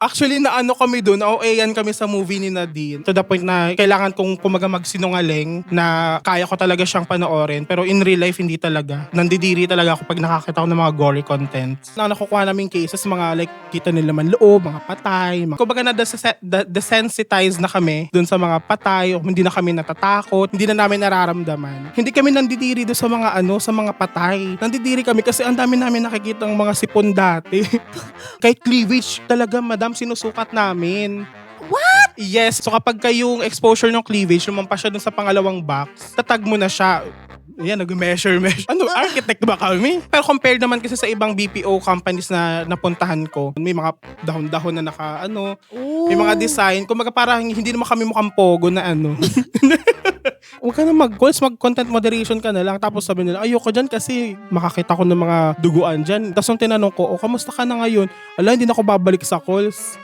Actually, naano kami dun, OA-yan kami sa movie ni Nadine. To the point na kailangan kong kumaga magsinungaling na kaya ko talaga siyang panoorin. Pero in real life, hindi talaga. Nandidiri talaga ako pag nakakita ko ng mga gory contents. Na nakukuha namin cases, mga like, kita nila man loob, mga patay. Kumbaga na desensitize na kami dun sa mga patay, o hindi na kami natatakot, hindi na namin nararamdaman. Hindi kami nandidiri dun sa mga sa mga patay. Nandidiri kami kasi ang dami namin nakikita ng mga sipon dati. Kahit cleavage talaga, madam, sinusukat namin. What? Yes. So kapag yung exposure ng cleavage, lumampas siya dun sa pangalawang box, tatag mo na siya. Yan, nag-measure. Ano, architect ba kami? Pero compared naman kasi sa ibang BPO companies na napuntahan ko, may mga dahon-dahon na may mga design. Kumbaga parang hindi naman kami mukhang pogo na Huwag ka na mag-content moderation ka na lang. Tapos sabi nila, ayoko dyan kasi makakita ko ng mga duguan dyan. Tapos nung tinanong ko, kamusta ka na ngayon? Ala, hindi na ako babalik sa calls.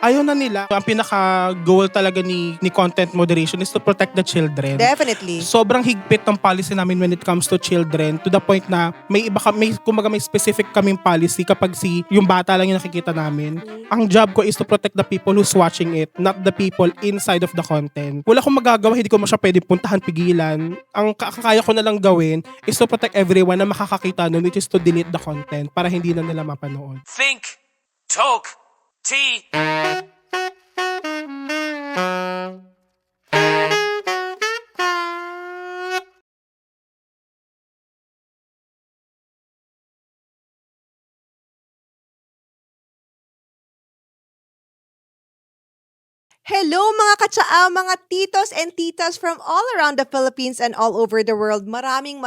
Ayaw na nila. Ang pinaka-goal talaga ni content moderation is to protect the children. Definitely. Sobrang higpit ng policy namin when it comes to children, to the point na may specific kaming policy kapag yung bata lang yung nakikita namin. Ang job ko is to protect the people who's watching it, not the people inside of the content. Wala akong magagawa, hindi ko siya pwede puntahan, pigilan. Ang kaya ko na lang gawin is to protect everyone na makakakita nun, which is to delete the content para hindi na nila mapanood. Think, talk, tea. Hello mga katsaa, mga titos and titas from all around the Philippines and all over the world. Maraming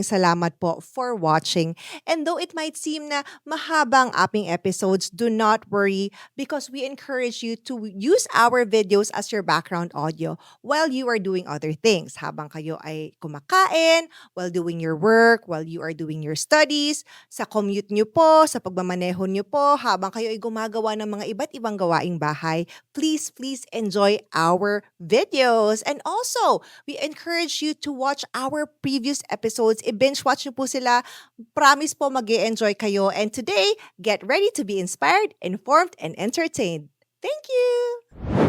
salamat po for watching. And though it might seem na mahabang aping episodes, do not worry because we encourage you to use our videos as your background audio while you are doing other things. Habang kayo ay kumakain, while doing your work, while you are doing your studies, sa commute nyo po, sa pagmamaneho nyo po, habang kayo ay gumagawa ng mga iba't ibang gawaing bahay, please enjoy our videos. And also, we encourage you to watch our previous episodes. I-binge watch nyo po sila. Promise po mag-e-enjoy kayo. And today, get ready to be inspired, informed, and entertained. Thank you!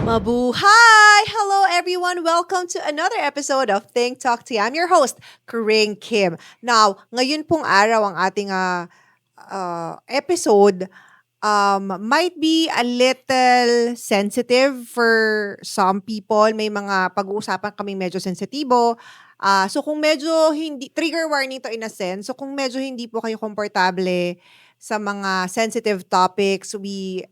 Mabuhay! Hello everyone! Welcome to another episode of Think Talk Tea. I'm your host, Kuring Kim. Now, ngayon pong araw ang ating episode might be a little sensitive for some people. May mga pag-uusapan kaming medyo sensitibo. So kung medyo hindi, trigger warning to in a sense. So kung medyo hindi po kayo komportable sa mga sensitive topics, we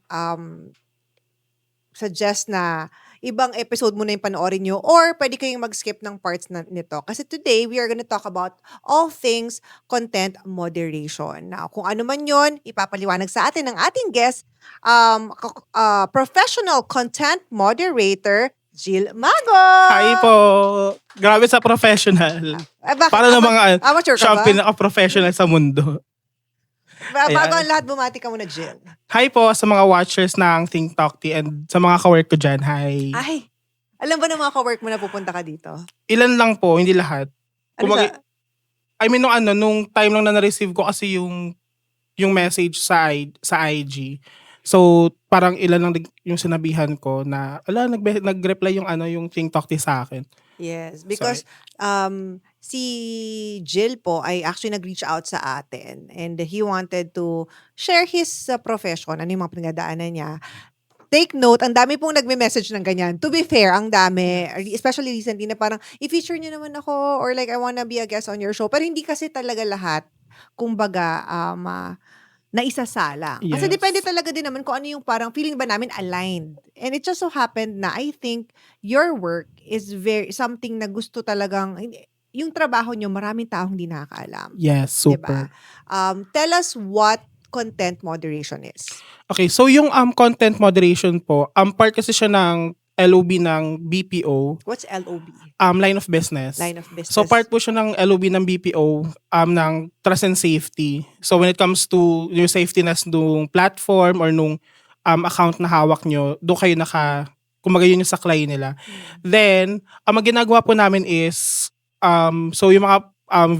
suggest na ibang episode muna yung panoorin nyo or pwede kayong mag-skip ng parts nito. Kasi today, we are gonna talk about all things content moderation. Now, kung ano man yun, ipapaliwanag sa atin ng ating guest, professional content moderator, Jill Mago! Hi po! Grabe sa professional. Para na mga amateur ka siya ang ba? pinaka-professional sa mundo. Bago ang lahat, bumati ka muna, Jill. Hi po sa mga watchers ng Think Talk Tea and sa mga kawork ko dyan. Hi. Ay, alam ba ng mga ka-work mo na pupunta ka dito? Ilan lang po, hindi lahat. Ano Nung time lang na na-receive ko kasi yung message sa IG. So, parang ilan lang yung sinabihan ko na, nag-reply yung Think Talk Tea sa akin. Yes, because si Jill po ay actually nag-reach out sa atin and he wanted to share his profession, ano yung mga pinagdaanan niya. Take note, ang dami pong nagme-message ng ganyan. To be fair, ang dami, especially recently na parang, i-feature niyo naman ako or like I wanna be a guest on your show. Pero hindi kasi talaga lahat, kumbaga, na isasala. Kasi Yes. depende talaga din naman kung ano yung parang feeling ba namin aligned. And it just so happened na I think your work is very something na gusto talagang, yung trabaho nyo, maraming taong hindi nakakaalam. Yes, super. Diba? Tell us what content moderation is. Okay, so yung content moderation po, part kasi siya ng LOB ng BPO, What's LOB? line of business. Line of business. So part po siya ng LOB ng BPO, ng trust and safety. So when it comes to yung safetyness nung platform or nung account na hawak nyo, doon kayo kumbaga yun yung saklay nila. Then, ang ginagawa po namin is, so yung mga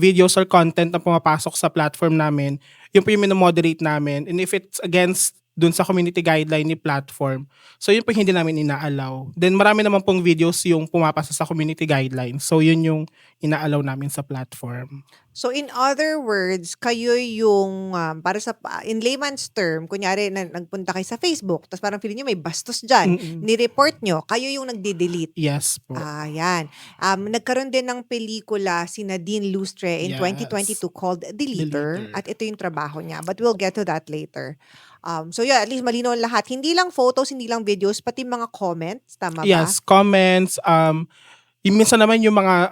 videos or content na pumapasok sa platform namin, yung po yung minomoderate namin. And if it's against dun sa community guideline ni platform. So yun po hindi namin inaalaw. Then marami naman pong videos yung pumapasa sa community guidelines. So yun yung inaalaw namin sa platform. So in other words, kayo yung para sa in layman's term, kunyari nagpunta kayo sa Facebook, tapos parang feeling niyo may bastos diyan, Mm-mm. ni-report nyo, kayo yung nagde-delete. Yes po. Yan. Nagkaroon din ng pelikula si Nadine Lustre in Yes. 2022 called Deleter. Deleter. At ito yung trabaho niya. But we'll get to that later. So yeah, at least malinaw ang lahat. Hindi lang photos, hindi lang videos, pati mga comments. Tama ba? Yes, comments, yung minsan naman yung mga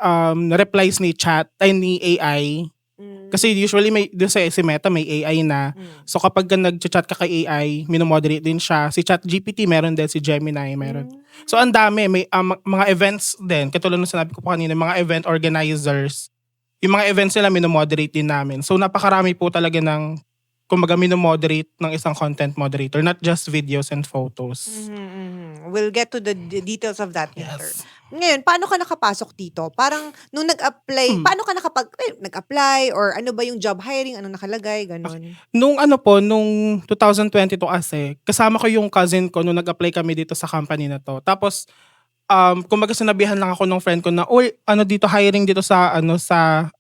replies ni chat ay ni AI. Mm, Kasi usually may doon sa si Meta may AI na. mm, So kapag nag-chat ka kay AI, minomoderate din siya. Si ChatGPT meron din, si Gemini meron. mm. So ang dami, may mga events din. Katulad ng sinabi ko po kanina, mga event organizers. Yung mga events nila minomoderate din namin. So napakarami po talaga ng kumbaga minomoderate ng isang content moderator, not just videos and photos. We'll get to the details of that later. Yes. Ngayon, paano ka nakapasok dito? Parang nung nag-apply, paano ka nag-apply or ano ba yung job hiring, ano nakalagay, ganun? Nung nung 2022 kasi, kasama ko yung cousin ko nung nag-apply kami dito sa company na to. Tapos, kumbaga sinabihan lang ako ng friend ko na, uy, dito hiring dito sa, sa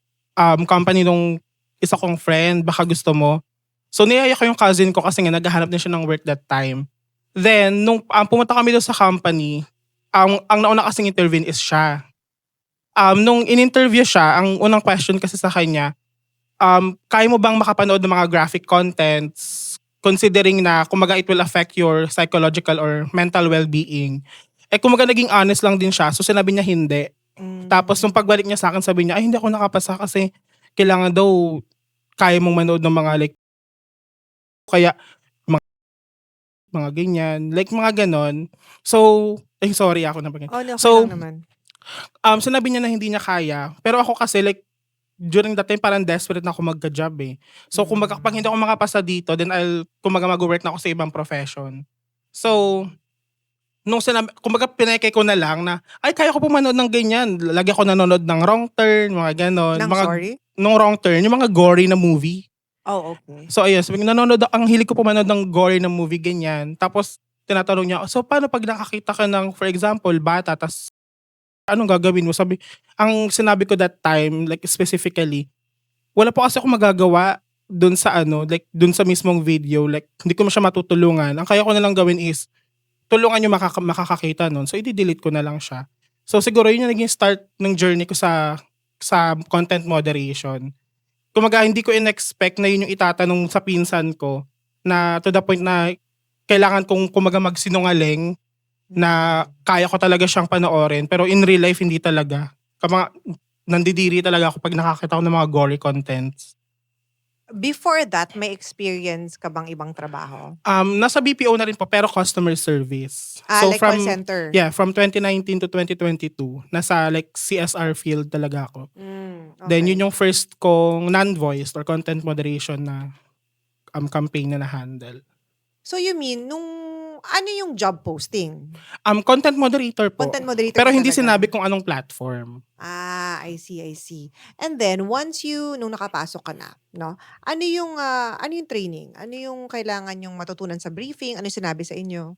company nung isa kong friend, baka gusto mo. So, niyaya ko yung cousin ko kasi nga naghahanap din siya ng work that time. Then, nung pumunta kami doon sa company, ang nauna kasing interview is siya. Nung in-interview siya, ang unang question kasi sa kanya, kaya mo bang makapanood ng mga graphic contents considering na kumaga it will affect your psychological or mental well-being? Kumaga naging honest lang din siya. So sinabi niya hindi. Tapos nung pagbalik niya sa akin, sabi niya, ay hindi ako nakapasa kasi kailangan daw kaya mong manood ng mga like kaya mga ganyan. Like mga ganon. So, sorry ako na Oh, no, So, lang naman. sinabi niya na hindi niya kaya. Pero ako kasi like, during that time parang desperate na ako magka-job eh. So kumbaga pag hindi ako makapasa dito, then kumbaga mag-work na ako sa ibang profession. So, nung kumbaga pineke ko na lang na, ay kaya ko pumanood ng ganyan. Lagi ako nanonood ng Wrong Turn, mga ganon. Sorry? Nung Wrong Turn, yung mga gory na movie. Oh, okay. So ayun, sabi ko, ang hilig ko pumanood ng gory na movie, ganyan. Tapos tinatanong niya, so paano pag nakakita ka ng, for example, bata, tas anong gagawin mo? Ang sinabi ko that time, like specifically, wala po kasi ako magagawa dun sa like dun sa mismong video, like hindi ko siya matutulungan. Ang kaya ko na lang gawin is, tulungan yung makakakita nun. So i-delete ko na lang siya. So siguro yun yung naging start ng journey ko sa content moderation. Kumaga hindi ko in-expect na yun yung itatanong sa pinsan ko na to the point na kailangan kong kumaga magsinungaling na kaya ko talaga siyang panoorin. Pero in real life, hindi talaga. Nandidiri talaga ako pag nakakita ko ng mga gory contents. Before that, may experience ka bang ibang trabaho? Nasa BPO na rin po, pero customer service. Like call center? Yeah, from 2019 to 2022, nasa like CSR field talaga ako. Okay. Then yun yung first kong non-voiced or content moderation na campaign na na-handle. So you mean, ano yung job posting? Content moderator po. Content moderator Pero ka hindi talaga? sinabi kung anong platform. I see. And then, nung nakapasok ka na, no? Ano yung training? Ano yung kailangan yung matutunan sa briefing? Ano yung sinabi sa inyo?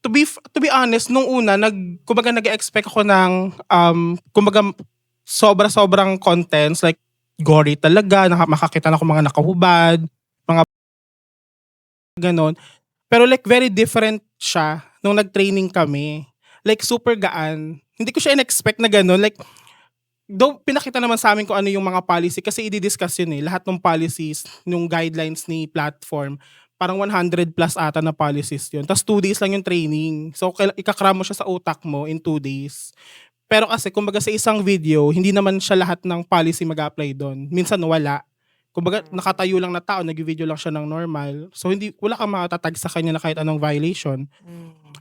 To be honest, nung una, kumbaga nag-expect ako ng, kumbaga sobrang contents, like gory talaga, makakita na ako mga nakahubad, mga ganon. Pero like very different siya nung nag-training kami. Like super gaan. Hindi ko siya in-expect na ganon. Like, though pinakita naman sa amin kung ano yung mga policy kasi i-discuss yun eh. Lahat ng policies, yung guidelines ni platform, parang 100 plus ata na policies yun. Tapos 2 days lang yung training. So, ikakram mo siya sa utak mo in 2 days. Pero kasi, kumbaga sa isang video, hindi naman siya lahat ng policy mag-apply doon. Minsan wala. Kumbaga, nakatayo lang na tao, nag-video lang siya ng normal. So, wala kang makatatag sa kanya na kahit anong violation.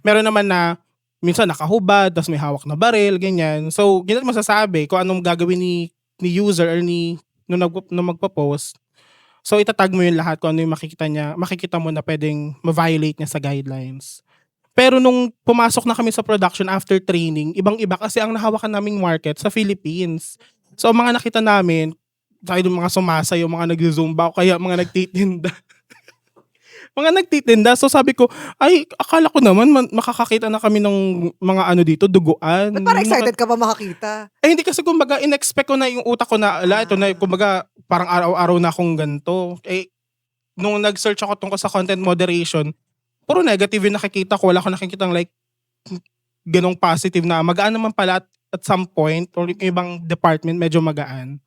Meron naman na, minsan nakahubad, tapos may hawak na baril, ganyan. So, ganyan masasabi kung anong gagawin ni user or nung magpo-post. So, itatag mo yung lahat kung ano yung makikita mo na pwedeng ma-violate niya sa guidelines. Pero nung pumasok na kami sa production after training, ibang-iba kasi ang nahawakan naming market sa Philippines. So, ang mga nakita namin, tayo yung mga sumasayaw, mga nag-zumba o kaya mga nagtitinda. mga nagtitinda. So sabi ko, ay, akala ko naman makakakita na kami ng mga ano dito, duguan. Ba't parang excited ka ba makakita? Eh, hindi kasi kumbaga, in-expect ko na yung utak ko na, ito na, kumbaga, parang araw-araw na akong ganito. Eh, nung nag-search ako tungkol sa content moderation, puro negative yung nakikita ko. Wala ko nakikitang like, ganong positive na magaan naman pala at some point, or yung ibang department medyo magaan.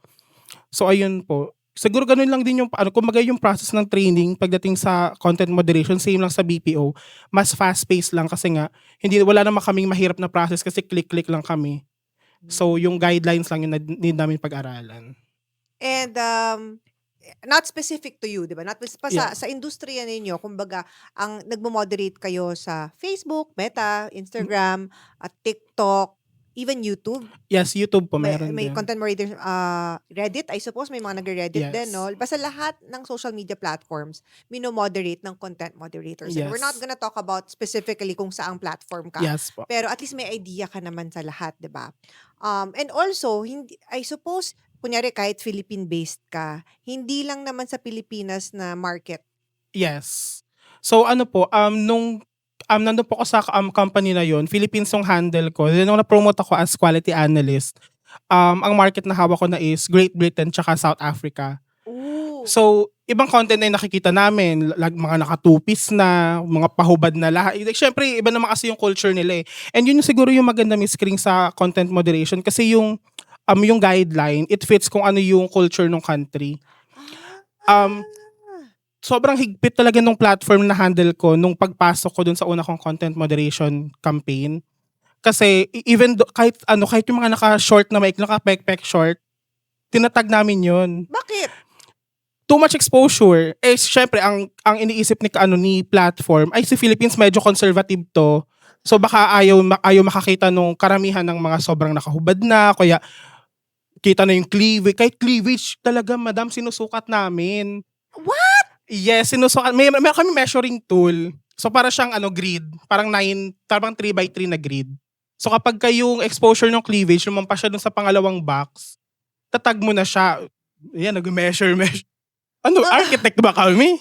So, ayun po. Siguro ganun lang din yung, kumbaga yung process ng training pagdating sa content moderation, same lang sa BPO. Mas fast-paced lang kasi nga, wala naman kaming mahirap na process kasi click-click lang kami. So, yung guidelines lang yung need namin pag-aralan. And not specific to you, 'di ba? Not Yeah. sa industriya ninyo, kumbaga, ang nagmo-moderate kayo sa Facebook, Meta, Instagram, at TikTok, even YouTube. Yes, YouTube po May, meron may din. content moderators, Reddit, I suppose may mga nagre-Reddit din, Yes. no? Basta lahat ng social media platforms mino-moderate ng content moderators. And we're Yes. not gonna talk about specifically kung saang platform ka. Yes po. Pero at least may idea ka naman sa lahat, 'di ba? And also, I suppose, kunyari kahit Philippine-based ka, hindi lang naman sa Pilipinas na market. Yes. So ano po, nandun po ako sa company na yon, Philippines yung handle ko. Then nung na-promote ako as quality analyst, ang market na hawak ko na is Great Britain tsaka South Africa. Ooh. So, ibang content na yung nakikita namin, mga naka-two-piece na, mga pahubad na lahat. Like, syempre, iba naman kasi yung culture nila eh. And yun yung siguro yung maganda miscring sa content moderation kasi yung guideline, it fits kung ano yung culture ng country. Sobrang higpit talaga nung platform na handle ko nung pagpasok ko dun sa una kong content moderation campaign. Kasi even kahit yung mga naka-short na mic, naka-pek-pek short, tinatag namin yun. Bakit? Too much exposure. Eh, syempre, ang iniisip ni platform, ay si Philippines medyo conservative to. So baka ayaw makakita nung karamihan ng mga sobrang nakahubad na, kaya kita na yung cleavage. Kahit cleavage talaga, madam, sinusukat namin. What? Yes, sinusukat. May kami measuring tool. So para siyang grid. Parang 3x3 na grid. So kapag yung exposure ng cleavage, lumampas siya dun sa pangalawang box, tatag mo na siya. Yan, nag-measure. Architect ba kami?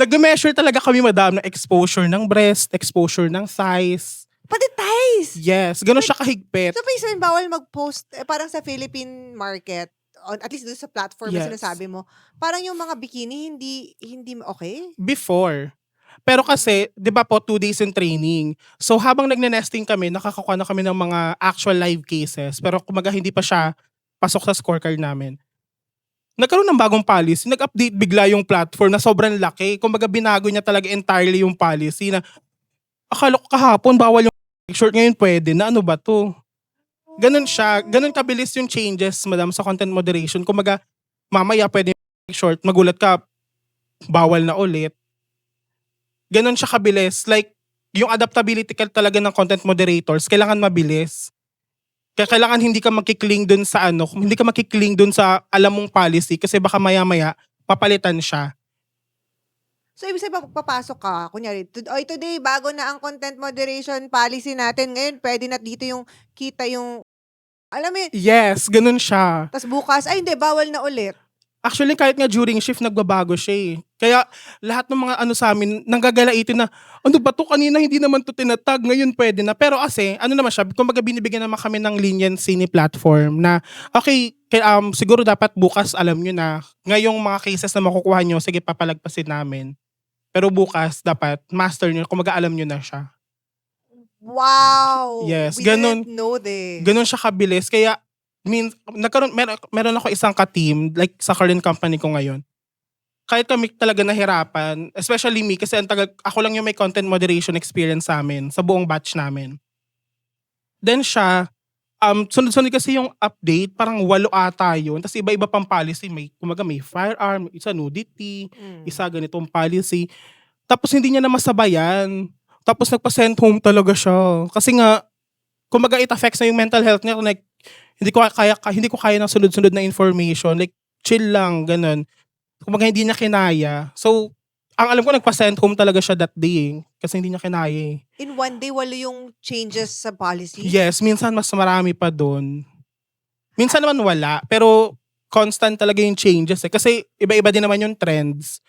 Nag-measure talaga kami, madam, ng exposure ng breast, exposure ng thighs. Pati thighs! Yes, ganun siya kahigpit. So, pa bawal mag-post, parang sa Philippine market, at least doon sa platform na Yes. sinasabi mo, parang yung mga bikini, hindi okay? Before. Pero kasi, di ba po, 2 days in training. So habang nagne-nesting kami, nakakakuha na kami ng mga actual live cases. Pero kumaga hindi pa siya pasok sa scorecard namin. Nagkaroon ng bagong policy. Nag-update bigla yung platform na sobrang laki. Kumaga binago niya talaga entirely yung policy na akala ko kahapon bawal yung short, ngayon pwede na. Ano ba to? Ganun siya. Ganun kabilis yung changes, madam, sa content moderation. Kumaga, mamaya pwede yung short. Magulat ka, bawal na ulit. Ganun siya kabilis. Like, yung adaptability talaga ng content moderators, kailangan mabilis. Kaya kailangan hindi ka makikling dun sa hindi ka makikling dun sa alam mong policy kasi baka maya-maya papalitan siya. So, ibig sabihin, papasok ka, kunyari, today, bago na ang content moderation policy natin, ngayon, pwede na dito yung kita yung, alam mo yun, Yes, ganun siya. tas bukas, ay hindi, bawal na ulit. Actually, kahit nga during shift, nagbabago siya eh. Kaya lahat ng mga sa amin, nanggagalaitin na, ano ba to, kanina hindi naman to tinatag, ngayon pwede na. Pero kasi, naman siya, kumbaga binibigyan naman kami ng leniency ni platform na, okay, siguro dapat bukas alam nyo na, ngayong mga cases na makukuha nyo, sige, papalagpasin namin. Pero bukas, dapat, master nyo, kumbaga alam nyo na siya. Wow! Yes, We ganun. didn't know this. Ganun siya kabilis. Kaya, meron ako isang ka-team, like sa current company ko ngayon. Kahit kami talaga nahirapan, especially me, kasi ako lang yung may content moderation experience sa amin, sa buong batch namin. Then siya, sunod-sunod kasi yung update, parang 8 ata yun. Tapos iba-iba pang policy. May firearm, isa nudity, isa ganitong policy. Tapos hindi niya na masabayan. Tapos nagpa-send home talaga siya. Kasi nga, kumbaga it affects na yung mental health niya. Like, hindi ko kaya ng sunod-sunod na information. Like, chill lang, ganun. Kumbaga hindi niya kinaya. So, ang alam ko, nagpa-send home talaga siya that day eh. Kasi hindi niya kinaya eh. In one day, walo yung changes sa policy? Yes, minsan mas marami pa doon. Minsan naman wala, pero constant talaga yung changes eh. Kasi iba-iba din naman yung trends.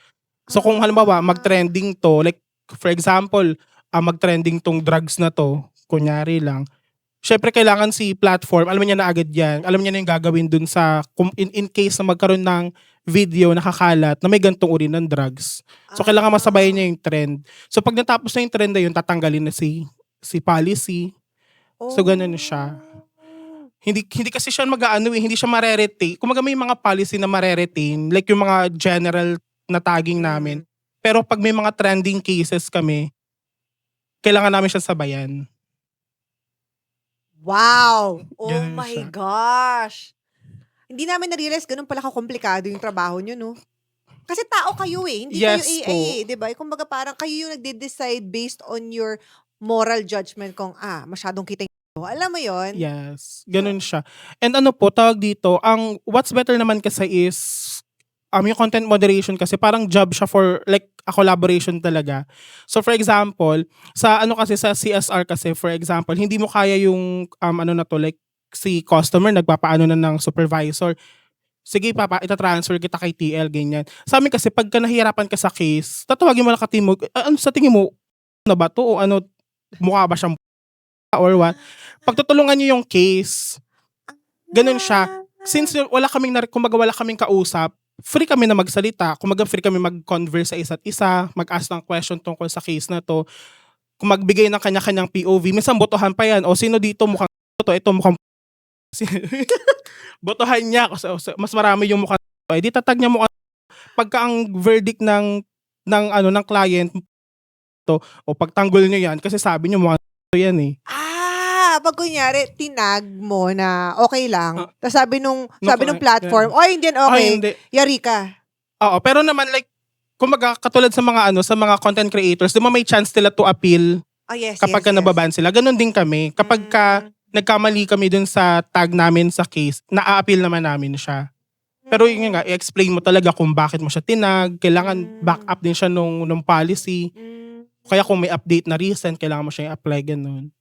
So kung halimbawa mag-trending to, like for example, mag-trending tong drugs na to, kunyari lang, syempre kailangan si platform, alam niya na agad yan. Alam niya na yung gagawin dun sa, in case na magkaroon ng video nakakalat na may gantong uri ng drugs. So kailangan masabayan niya yung trend. So pag natapos na yung trend na yun, tatanggalin na si policy. So ganun siya. Hindi kasi siya hindi siya mare-retain. Kumaga may mga policy na mare-retain, like yung mga general na tagging namin. Pero pag may mga trending cases kami, kailangan namin siya sabayan. Wow! Oh Ganun my siya. gosh! Hindi namin na-realize ganun pala kakomplikado yung trabaho nyo, no? Kasi tao kayo eh. Hindi Yes kayo AI po. eh. Diba? Kumbaga parang kayo yung nagde-decide based on your moral judgment kung, masyadong kita yung alam mo yon. Yes, ganun siya. And ano po, tawag dito, ang what's better naman kasi is yung content moderation kasi parang job siya for like a collaboration talaga. So for example, sa CSR kasi for example, hindi mo kaya yung like si customer nagpapaano na ng supervisor. Sige ita-transfer kita kay TL ganyan. Sa amin kasi pagka nahihirapan ka sa case, tatawagin mo lang ka team mo, ano sa tingin mo na ba to o ano mukha ba siyang or what? Pagtutulungan niyo yung case. Ganun siya. Since wala kaming kausap, free kami na magsalita. Kumaga free kami mag-converse sa isa't isa, mag-ask ng question tungkol sa case na to. Kung magbigay ng kanya-kanyang POV, minsan botohan pa yan. O sino dito mukhang ito mukhang botohan niya. Kasi mas marami yung mukhang di tatag niya mukhang pagka ang verdict ng client to o pagtanggol niyo yan kasi sabi niyo mukhang yan eh. Pag kunyari, tinag mo na okay lang, tapos sabi nung yeah. platform, hindi yan okay, Hindi. yari ka. Oo, pero naman like kumaga katulad sa mga content creators, di ba may chance nila to appeal Yes, kapag ka yes. nababan sila. Ganon din kami. Kapag ka nagkamali kami dun sa tag namin sa case, na-appeal naman namin siya. Pero yun nga, i-explain mo talaga kung bakit mo siya tinag, kailangan back up din siya nung policy. Kaya kung may update na recent, kailangan mo siya i-apply ganun.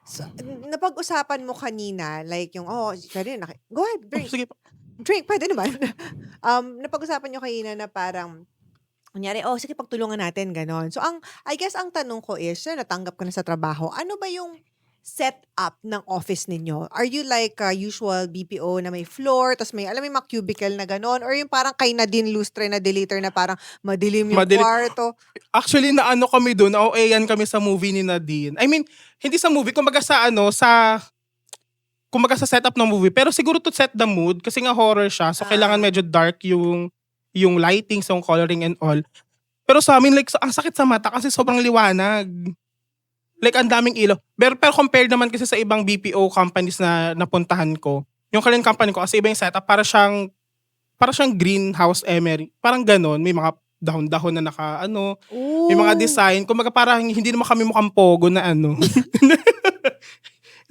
So, napag-usapan mo kanina, like yung, pwede na, go ahead, drink. Sige po. Drink, pwede naman. Napag-usapan nyo kanina na parang, kunyari, sige, pagtulungan natin, ganon. So, I guess ang tanong ko is, natanggap ka na sa trabaho, ano ba yung setup ng office ninyo? Are you like a usual BPO na may floor, tas may, alam mo yung mga cubicle na ganon, or yung parang kay Nadine Lustre na deleter na parang madilim yung kwarto? Actually, naano kami doon, yan kami sa movie ni Nadine. I mean, hindi sa movie, kumbaga sa setup ng movie. Pero siguro to set the mood, kasi nga horror siya, so kailangan medyo dark yung lighting, yung coloring and all. Pero sa amin, like, ang sakit sa mata kasi sobrang liwanag. Like, ang daming ilaw. Pero compared naman kasi sa ibang BPO companies na napuntahan ko, yung current company ko, kasi iba yung setup, para siyang greenhouse emery. Parang ganon, may mga dahon-dahon na may mga design. Kumaga parang hindi naman kami mukhang pogo na Hindi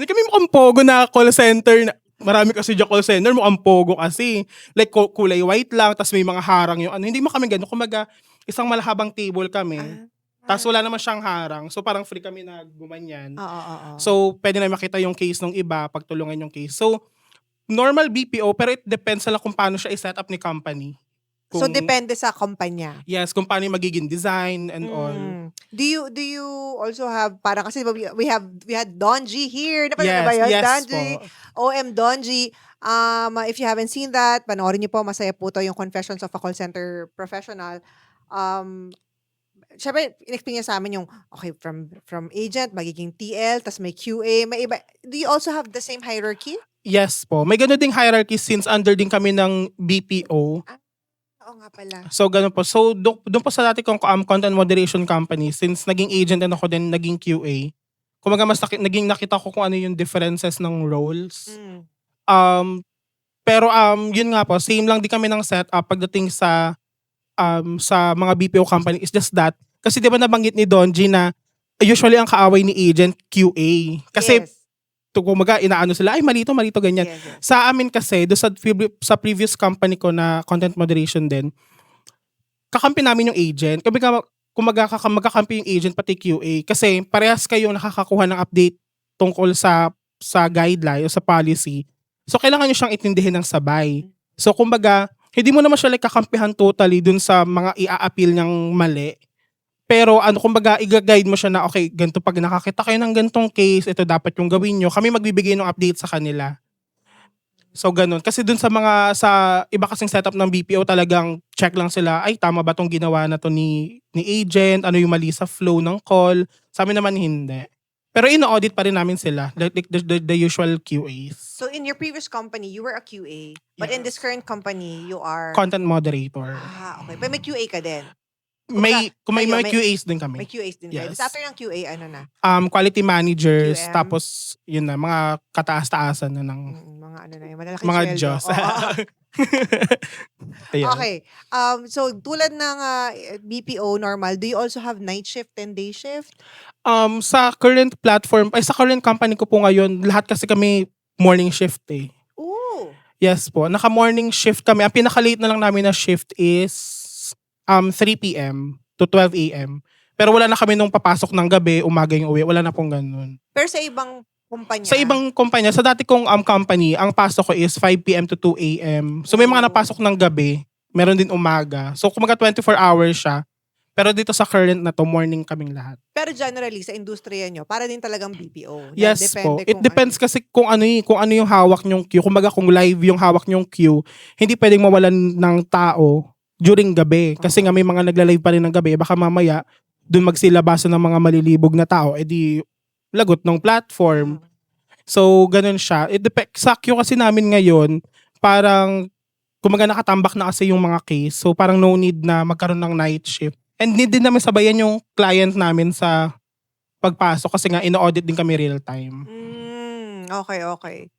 kami mukhang pogo na call center na, marami kasi dyan call center, mukhang pogo kasi. Like kulay white lang, tas may mga harang yung hindi mo kami gano'n. Kumaga, isang malahabang table kami. Tapos wala naman siyang harang. So parang free kami na gumanyan. So pwede na makita yung case ng iba, pagtulungan yung case. So normal BPO, pero it depends lang kung paano siya i-set up ni company. So depende sa kumpanya. Yes, kung paano yung magiging design and all. Do you also have, parang kasi we had Donji here. Napanood na ba yun? Yes Donji. po. OM Donji. If you haven't seen that, panoorin niyo po, masaya po to, yung Confessions of a Call Center Professional. Siyempre, in-explain niya sa amin yung, okay, from agent, magiging TL, tas may QA, may iba. Do you also have the same hierarchy? Yes po. May gano'n ding hierarchy since under din kami ng BPO. Oo nga pala. So ganun po. So doon po sa dati kong content moderation company, since naging agent and ako din naging QA, kumaga mas nakita ko kung ano yung differences ng roles. Pero yun nga po, same lang di kami ng setup pagdating sa mga BPO company. It's just that, kasi di ba nabanggit ni Donji na usually ang kaaway ni agent QA. Kasi yes. Kumaga inaano sila, ay malito ganyan. Yes, yes. Sa amin kasi, do sa previous company ko na content moderation din, kakampi namin yung agent. Kumaga magkakampi yung agent pati QA. Kasi parehas kayong nakakakuha ng update tungkol sa guideline o sa policy. So kailangan nyo siyang itindihin ng sabay. So kumbaga, hindi mo naman siya like kakampihan totally dun sa mga i-a-appeal niyang mali. Pero kumbaga, i-guide mo siya na, okay, ganito pag nakakita kayo ng gantong case, ito dapat yung gawin nyo. Kami magbibigay ng update sa kanila. So, ganun. Kasi dun sa iba kasing setup ng BPO, talagang check lang sila, ay, tama ba tong ginawa na to ni agent? Ano yung mali sa flow ng call? Sa amin naman, hindi. Pero ino-audit pa rin namin sila, like the usual QAs. So in your previous company, you were a QA. But in this Yes. current company, you are... Content moderator. Okay. Pero may QA ka din. Kung may Kayo, QAs din kami. May QAs din kayo. Yes. Tapos after ng QA, ano na? Quality managers, QM. tapos yun na, mga kataas-taasan na ng Mga ano na yun, malalaking mga sweldo. Diyos. Oo. Ayan. Okay. So tulad ng BPO normal, do you also have night shift and day shift? Sa current sa current company ko po ngayon, lahat kasi kami morning shift eh. Ooh. Yes po, naka-morning shift kami. Ang pinaka-late na lang namin na shift is 3 p.m. to 12 a.m. Pero wala na kami nung papasok ng gabi, umaga yung uwi. Wala na pong ganun. Pero sa ibang kumpanya? Sa ibang kumpanya, sa dati kong company, ang pasok ko is 5 p.m. to 2 a.m. So may mga napasok ng gabi, meron din umaga. So kumaga 24 hours siya. Pero dito sa current na to, morning kaming lahat. Pero generally, sa industriya nyo, para din talagang BPO. Yes po. It kung depends kasi kung ano yung hawak nyong queue. Kumbaga kung live yung hawak nyong queue, hindi pwedeng mawalan ng tao during gabi. Kasi nga may mga nagla-live pa rin ng gabi. Baka mamaya, dun magsilabasan ng mga malilibog na tao, edi lagot ng platform. So, ganun siya. Sa queue kasi namin ngayon, parang kumaga nakatambak na kasi yung mga case. So, parang no need na magkaroon ng night shift. And need din namin sabayan yung client namin sa pagpasok kasi nga ino-audit din kami real time. Okay.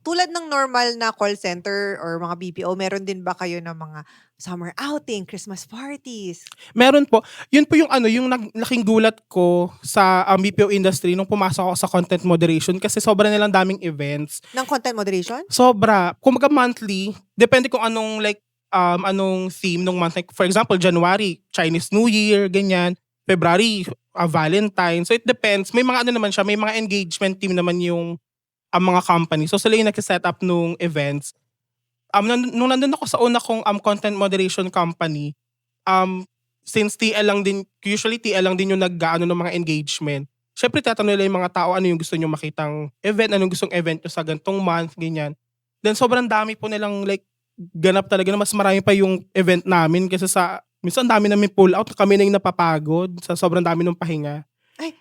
Tulad ng normal na call center or mga BPO, meron din ba kayo ng mga summer outing, Christmas parties? Meron po. Yun po yung laking gulat ko sa BPO industry nung pumasok ako sa content moderation kasi sobra nilang daming events. Ng content moderation? Sobra. Kumaga monthly, depende kung anong theme ng month. Like, for example, January, Chinese New Year, ganyan. February, Valentine. So it depends. May mga naman siya, may mga engagement team naman yung mga company. So sila yung nag-set up nung events. Nung nandun ako sa una kong content moderation company, since TL lang din, usually TL lang din yung nag-ano ng mga engagement. Syempre tatanong nila yung mga tao ano yung gusto nyo makitang event, anong gustong event nyo sa gantong month, ganyan. Then sobrang dami po nilang like ganap talaga na mas marami pa yung event namin kasi minsan dami namin pull out, kami na yung napapagod sa sobrang dami ng pahinga. Ay.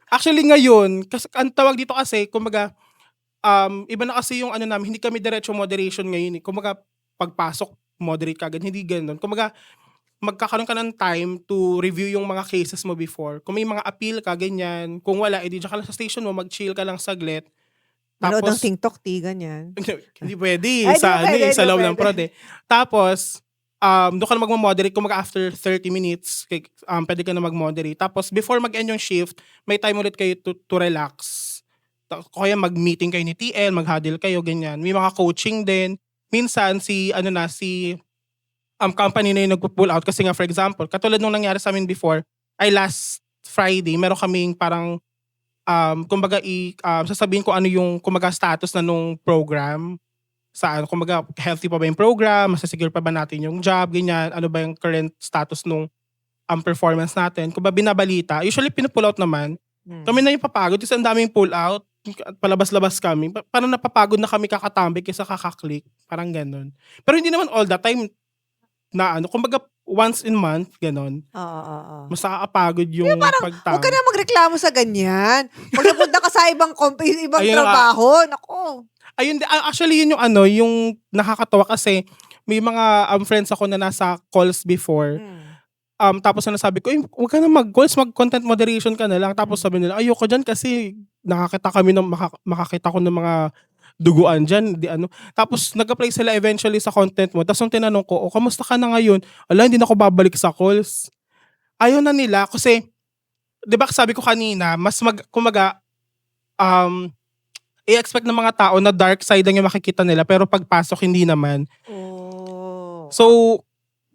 Actually ngayon, kasi ang tawag dito kasi, kumaga, iba na kasi yung namin, hindi kami diretso moderation ngayon. Kumaga, pagpasok, moderate kagad, hindi ganun. Kumaga, magkakaroon ka ng time to review yung mga cases mo before. Kung may mga appeal ka, ganyan. Kung wala, edi dyan ka lang sa station mo, mag-chill ka lang saglit. Manood ng TikTok, ganyan. Hindi pwede. Ay, Sa loob ng pwede. prod eh. Tapos, doon ka na mag-moderate. Kung after 30 minutes, pwede ka na mag-moderate. Tapos, before mag-end yung shift, may time ulit kayo to relax. Kaya mag-meeting kayo ni TL, mag-huddle kayo, ganyan. May mga coaching din. Minsan, company na yung nagpo-pull out. Kasi nga, for example, katulad nung nangyari sa amin before, ay last Friday, meron kaming parang kumbaga sasabihin ko ano yung status na nung program, kumbaga healthy pa ba yung program, masasecure pa ba natin yung job, ganyan, ano ba yung current status nung performance natin. Kung ba binabalita, usually pinupull out naman. Kami na yung papagod, kasi ang daming pull out, palabas-labas kami. Parang napapagod na kami kakatambik kaysa kakaklik, parang ganun. Pero hindi naman all the time na kumbaga once in month, ganun. Oo. Mas nakakapagod yung pagtambik. Huwag ka na magreklamo sa ganyan. Pag napunta ka sa ibang Ayun trabaho, nako. Ayun, actually yun yung nakakatawa kasi may mga friends ako na nasa calls before. Tapos nasabi ko, huwag ka na mag-calls, mag-content moderation ka na lang. Tapos sabi nila, ayoko dyan kasi makakita ko ng mga duguan dyan. Tapos nag-apply sila eventually sa content mo. Tapos nung tinanong ko, kamusta ka na ngayon? Ala, hindi na ako babalik sa calls. Ayaw na nila kasi, di ba sabi ko kanina, mas i-expect ng mga tao na dark side ang yung makikita nila pero pagpasok hindi naman. So,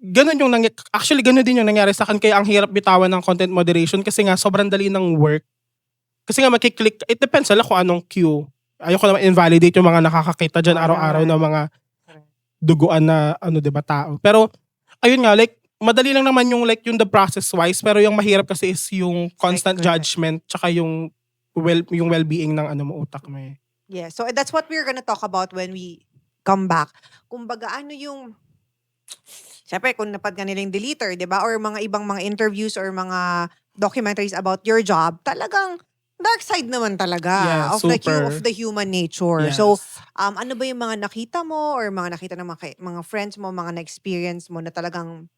ganun din yung nangyari sa akin kaya ang hirap bitawan ng content moderation kasi nga sobrang dali ng work. Kasi nga makiklik, it depends kung anong queue. Ayoko naman invalidate yung mga nakakakita dyan araw-araw na mga duguan na ano 'di ba tao. Pero ayun nga like madali lang naman yung like yung the process wise pero yung mahirap kasi is yung constant Correct. judgment tsaka yung yung well-being ng ano mo utak mo eh. Yeah, so that's what we're gonna talk about when we come back. Kumbaga, ano yung, syempre, kung napad ka nilang deleter, di ba? Or mga ibang mga interviews or mga documentaries about your job, talagang dark side naman talaga Yeah, of super. of the human nature. Yes. So, ano ba yung mga nakita mo or mga nakita ng mga friends mo, mga na-experience mo na talagang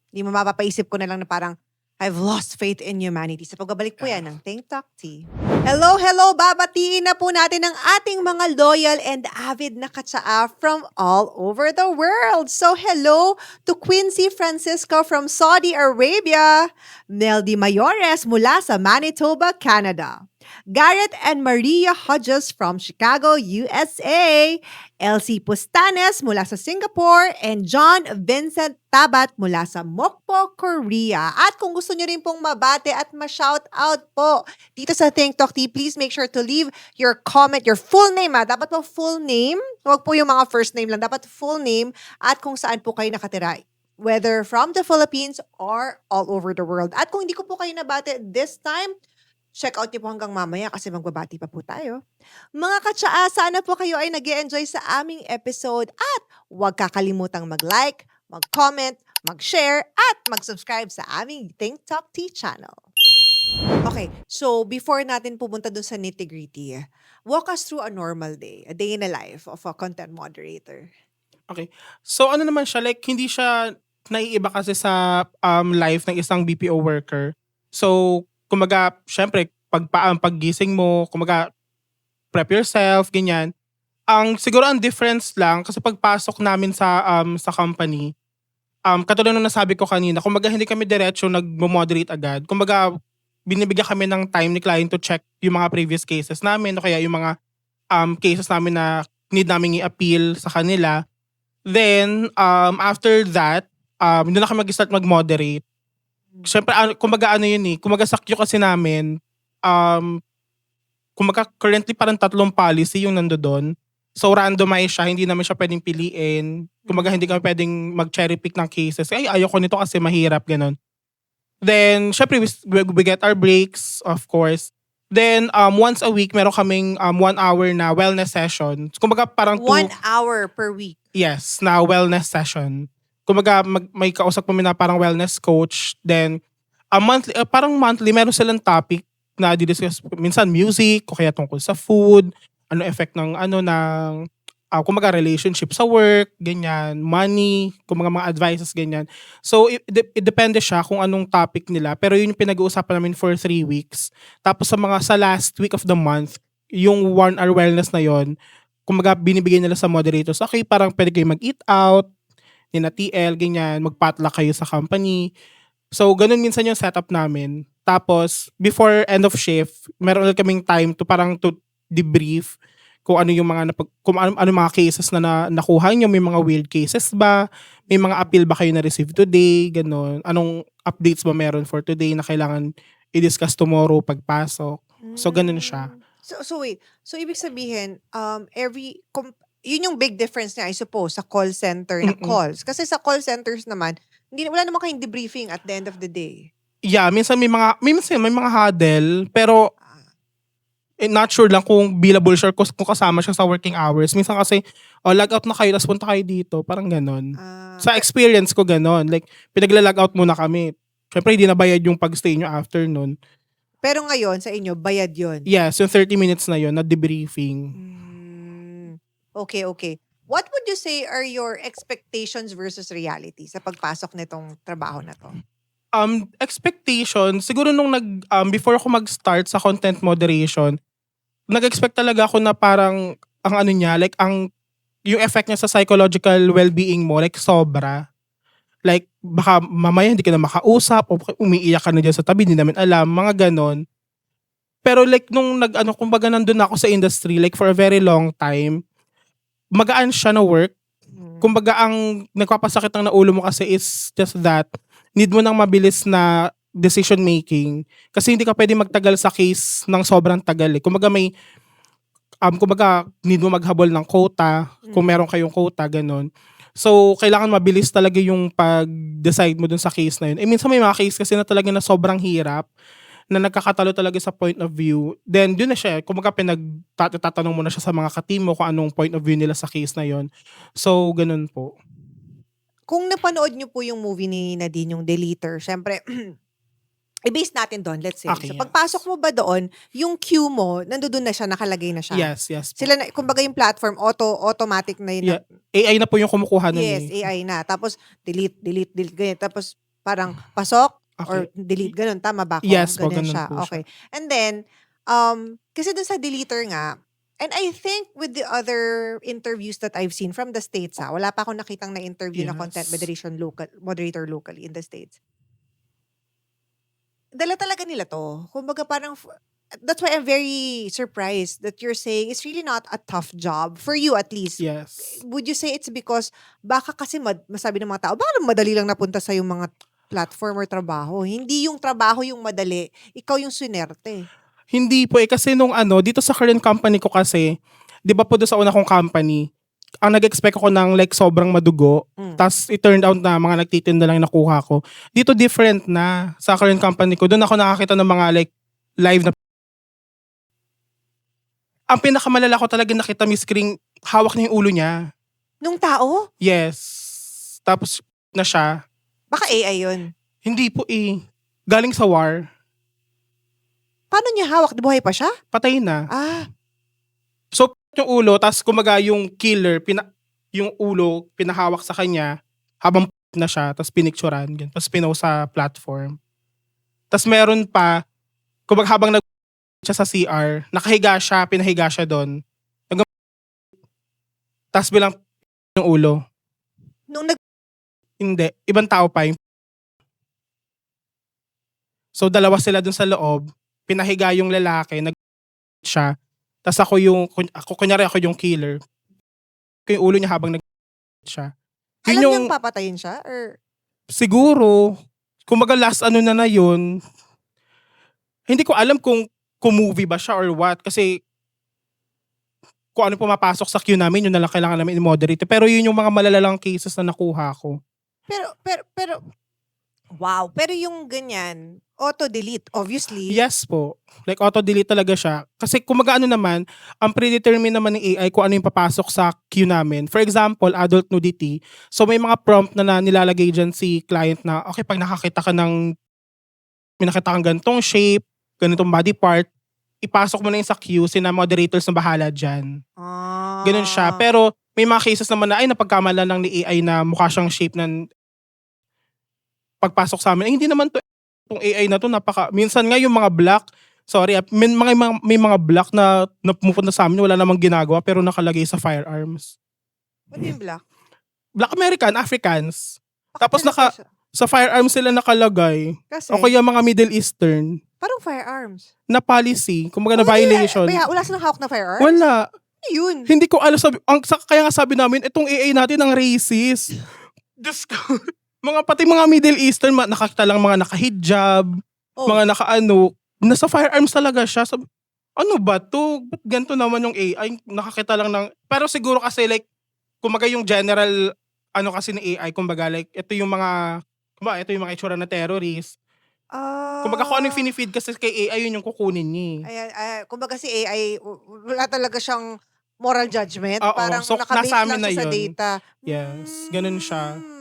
di mo mapapaisip ko na lang na parang, I've lost faith in humanity. Sa pagbabalik po yan ng Think Talk Tea. Hello, hello! Babatiin na po natin ang ating mga loyal and avid na katsaa from all over the world. So hello to Quincy Francisco from Saudi Arabia, Meldy Mayores mula sa Manitoba, Canada, Garrett and Maria Hodges from Chicago, USA, Elsie Pustanes mula sa Singapore, and John Vincent Tabat mula sa Mokpo, Korea. At kung gusto nyo rin pong mabate at ma-shoutout po dito sa Think Talk Tea, please make sure to leave your comment, your full name Dapat po full name. Huwag po yung mga first name lang. Dapat full name at kung saan po kayo nakatira. Whether from the Philippines or all over the world. At kung hindi ko po kayo nabate this time, check out niyo po hanggang mamaya kasi magbabati pa po tayo. Mga katsaa, sana po kayo ay nag-enjoy sa aming episode at huwag kakalimutang mag-like, mag-comment, mag-share at mag-subscribe sa aming Think Talk Tea channel. Okay, so before natin pumunta dun sa nitty-gritty, walk us through a normal day, a day in the life of a content moderator. Okay. So ano naman siya like hindi siya naiiba kasi sa life ng isang BPO worker. So kumaga syempre paggising mo, kumaga prep yourself ganyan. Siguro ang difference lang kasi pagpasok namin sa company, katulad ng nasabi ko kanina, kumaga hindi kami diretso nagmo-moderate agad. Kumaga binibigyan kami ng time ni client to check yung mga previous cases namin o kaya yung mga cases namin na need namin i-appeal sa kanila. Then, after that, doon na kami mag-start mag-moderate. Siyempre, kumaga ano yun eh, kumaga sa queue kasi namin, kumaga currently parang 3 policy yung nandoon. So, randomize siya, hindi namin siya pwedeng piliin. Kumaga hindi kami pwedeng mag-cherry pick ng cases. Ay, ayoko nito kasi mahirap, ganun. Then, syempre, we get our breaks, of course. Then, once a week, meron kaming 1 hour na wellness session. Kumaga parang 1 hour per week. Yes, na wellness session. Kumaga may kausap kami na parang wellness coach. Then, parang monthly, meron silang topic na di-discuss. Minsan music, o kaya tungkol sa food, ano effect ng kumaga relationship sa work, ganyan, money, kumaga mga advices, ganyan. So, it depende siya kung anong topic nila. Pero yun yung pinag-uusapan namin for 3 weeks. Tapos sa last week of the month, yung 1 hour wellness na yon, kumaga binibigay nila sa moderators, okay, parang pwede kayo mag-eat out, nina TL, ganyan, magpatla kayo sa company. So, ganun minsan yung setup namin. Tapos, before end of shift, meron ulit kaming time to parang to debrief kung ano yung mga ano mga cases na nakuha nyo, may mga weird cases ba, may mga appeal ba kayo na receive today, ganun. Anong updates ba meron for today na kailangan i-discuss tomorrow pagpasok. So, ganun siya. So wait. So ibig sabihin, yun yung big difference niya, I suppose, sa call center na calls. Kasi sa call centers naman, wala naman kayong debriefing at the end of the day. Yeah, minsan may mga huddle, pero not sure lang kung billable siya kung kasama siya sa working hours. Minsan kasi, log out na kayo, tapos punta kayo dito. Parang ganon. Sa experience ko ganon. Like, pinagla-log out muna kami. Syempre, hindi na bayad yung pag-stay nyo after nun. Pero ngayon, sa inyo, bayad yun? Yes, yung 30 minutes na yun, na debriefing. Okay. What would you say are your expectations versus reality sa pagpasok nitong trabaho na to? Expectations, siguro nung before ako mag-start sa content moderation, nag-expect talaga ako na parang, yung effect niya sa psychological well-being mo, like sobra. Like, baka mamaya hindi ka na makausap o umiiyak ka na dyan sa tabi, hindi namin alam, mga ganon. Pero like, nung kumbaga nandun ako sa industry, like for a very long time, magaan siya na work. Kumbaga, ang nagpapasakit ng ulo mo kasi is just that, need mo ng mabilis na decision making. Kasi hindi ka pwede magtagal sa case ng sobrang tagal eh. Kumbaga kumbaga need mo maghabol ng quota, kung meron kayong quota, ganon. So, kailangan mabilis talaga yung pag-decide mo dun sa case na yun. Minsan may mga case kasi na talaga na sobrang hirap, na nagkakatalo talaga sa point of view. Then, dun na siya. Kumbaga, tatanong mo na siya sa mga ka-team mo kung anong point of view nila sa case na yun. So, ganun po. Kung napanood niyo po yung movie ni Nadine, yung Deleter, syempre, i-base natin doon, let's say. Okay, So, pagpasok mo ba doon, yung queue mo, nandoon na siya, nakalagay na siya? Yes, yes po. Sila na, kumbaga yung platform, automatic na yun. Yeah. AI na po yung kumukuha nun Yes, eh. AI na. Tapos, delete, ganyan. Tapos, parang pasok, or Okay. delete, ganun. Tama ba ako? Yes po, Ganun ganun siya. po siya. Okay. And then, kasi dun sa Deleter nga, and I think with the other interviews that I've seen from the States, wala pa akong nakitang na-interview na Yes. content moderator locally in the States. Dala talaga nila to. Kumbaga parang, that's why I'm very surprised that you're saying it's really not a tough job, for you at least. Yes. Would you say it's because, baka kasi masabi ng mga tao, baka madali lang napunta sa yung mga platform or trabaho. Hindi yung trabaho yung madali. Ikaw yung swinerte. Hindi po kasi nung dito sa current company ko kasi, di ba po doon sa una kong company, ang nag-expect ako ng like sobrang madugo, tas it turned out na mga nagtitinda lang yung nakuha ko. Dito different na sa current company ko. Doon ako nakakita ng mga like live na. Ang pinakamalala ko talaga nakita Miss Kring, hawak niya yung ulo niya. Nung tao? Yes. Tapos na siya. Baka AI yun. Hindi po eh. Galing sa war. Paano niya hawak? Di buhay pa siya? Patay na. Ah, So, yung ulo, tas kumaga yung killer, yung ulo, pinahawak sa kanya, habang na siya, tas pinicturan, ganun. Tas pinost sa platform. Tas meron pa, kumaga habang siya sa CR, nakahiga siya, pinahiga siya doon. Tas bilang yung ulo. nung Hindi, ibang tao pa. So, dalawa sila dun sa loob, pinahiga yung lalaki, siya. Tas kunyari ako yung killer. Yung ulo niya habang siya. alam Yun yung, niyang papatayin siya? Or, siguro, kumbaga last na yun, hindi ko alam kung movie ba siya or what. Kasi, kung ano pumapasok sa queue namin, yun na lang kailangan namin i-moderate. Pero yun yung mga malalalang cases na nakuha ko. pero, wow. Pero yung ganyan, auto-delete, obviously. Yes po. Like auto-delete talaga siya. Kasi kumaga naman, ang predetermine naman ng AI kung ano yung papasok sa queue namin. For example, adult nudity. So may mga prompt na nilalagay dyan si client na, okay, pag may nakita kang ganitong shape, ganitong body part, ipasok mo na yung sa queue, sina moderators na bahala dyan. Ah. Ganun siya. Pero may mga cases naman na, ay, napagkamala lang ni AI na mukha siyang shape ng pagpasok sa amin. Ay, hindi naman to itong AI na to, minsan nga yung mga black, may mga black na pumupunta sa amin, wala namang ginagawa, pero nakalagay sa firearms. What yung black? Black American, Africans. Tapos Bakit sa firearms sila nakalagay. kasi, O kaya mga Middle Eastern, parang firearms. na policy, kumbaga na violation. Wala silang hawak na firearms? Wala. Ano yun? Hindi ko alam, kaya nga sabi namin, itong AI natin ang racist. Diyos ko. Pati mga Middle Eastern, nakakita lang mga nakahijab, mga nasa firearms talaga siya. Sabi, ano ba to? Ba't ganito naman yung AI? Nakakita lang ng, pero siguro kasi like, kumbaga yung general, kasi ni AI, kumbaga like, ito yung mga itsura na terrorist. Kumbaga kung ano yung finifeed kasi kay AI, yun yung kukunin niya. Ayan, kumbaga si AI, wala talaga siyang moral judgment. Oo, parang so nakabase nasa amin lang siya na sa yun. data. Yes, ganun siya. Mm.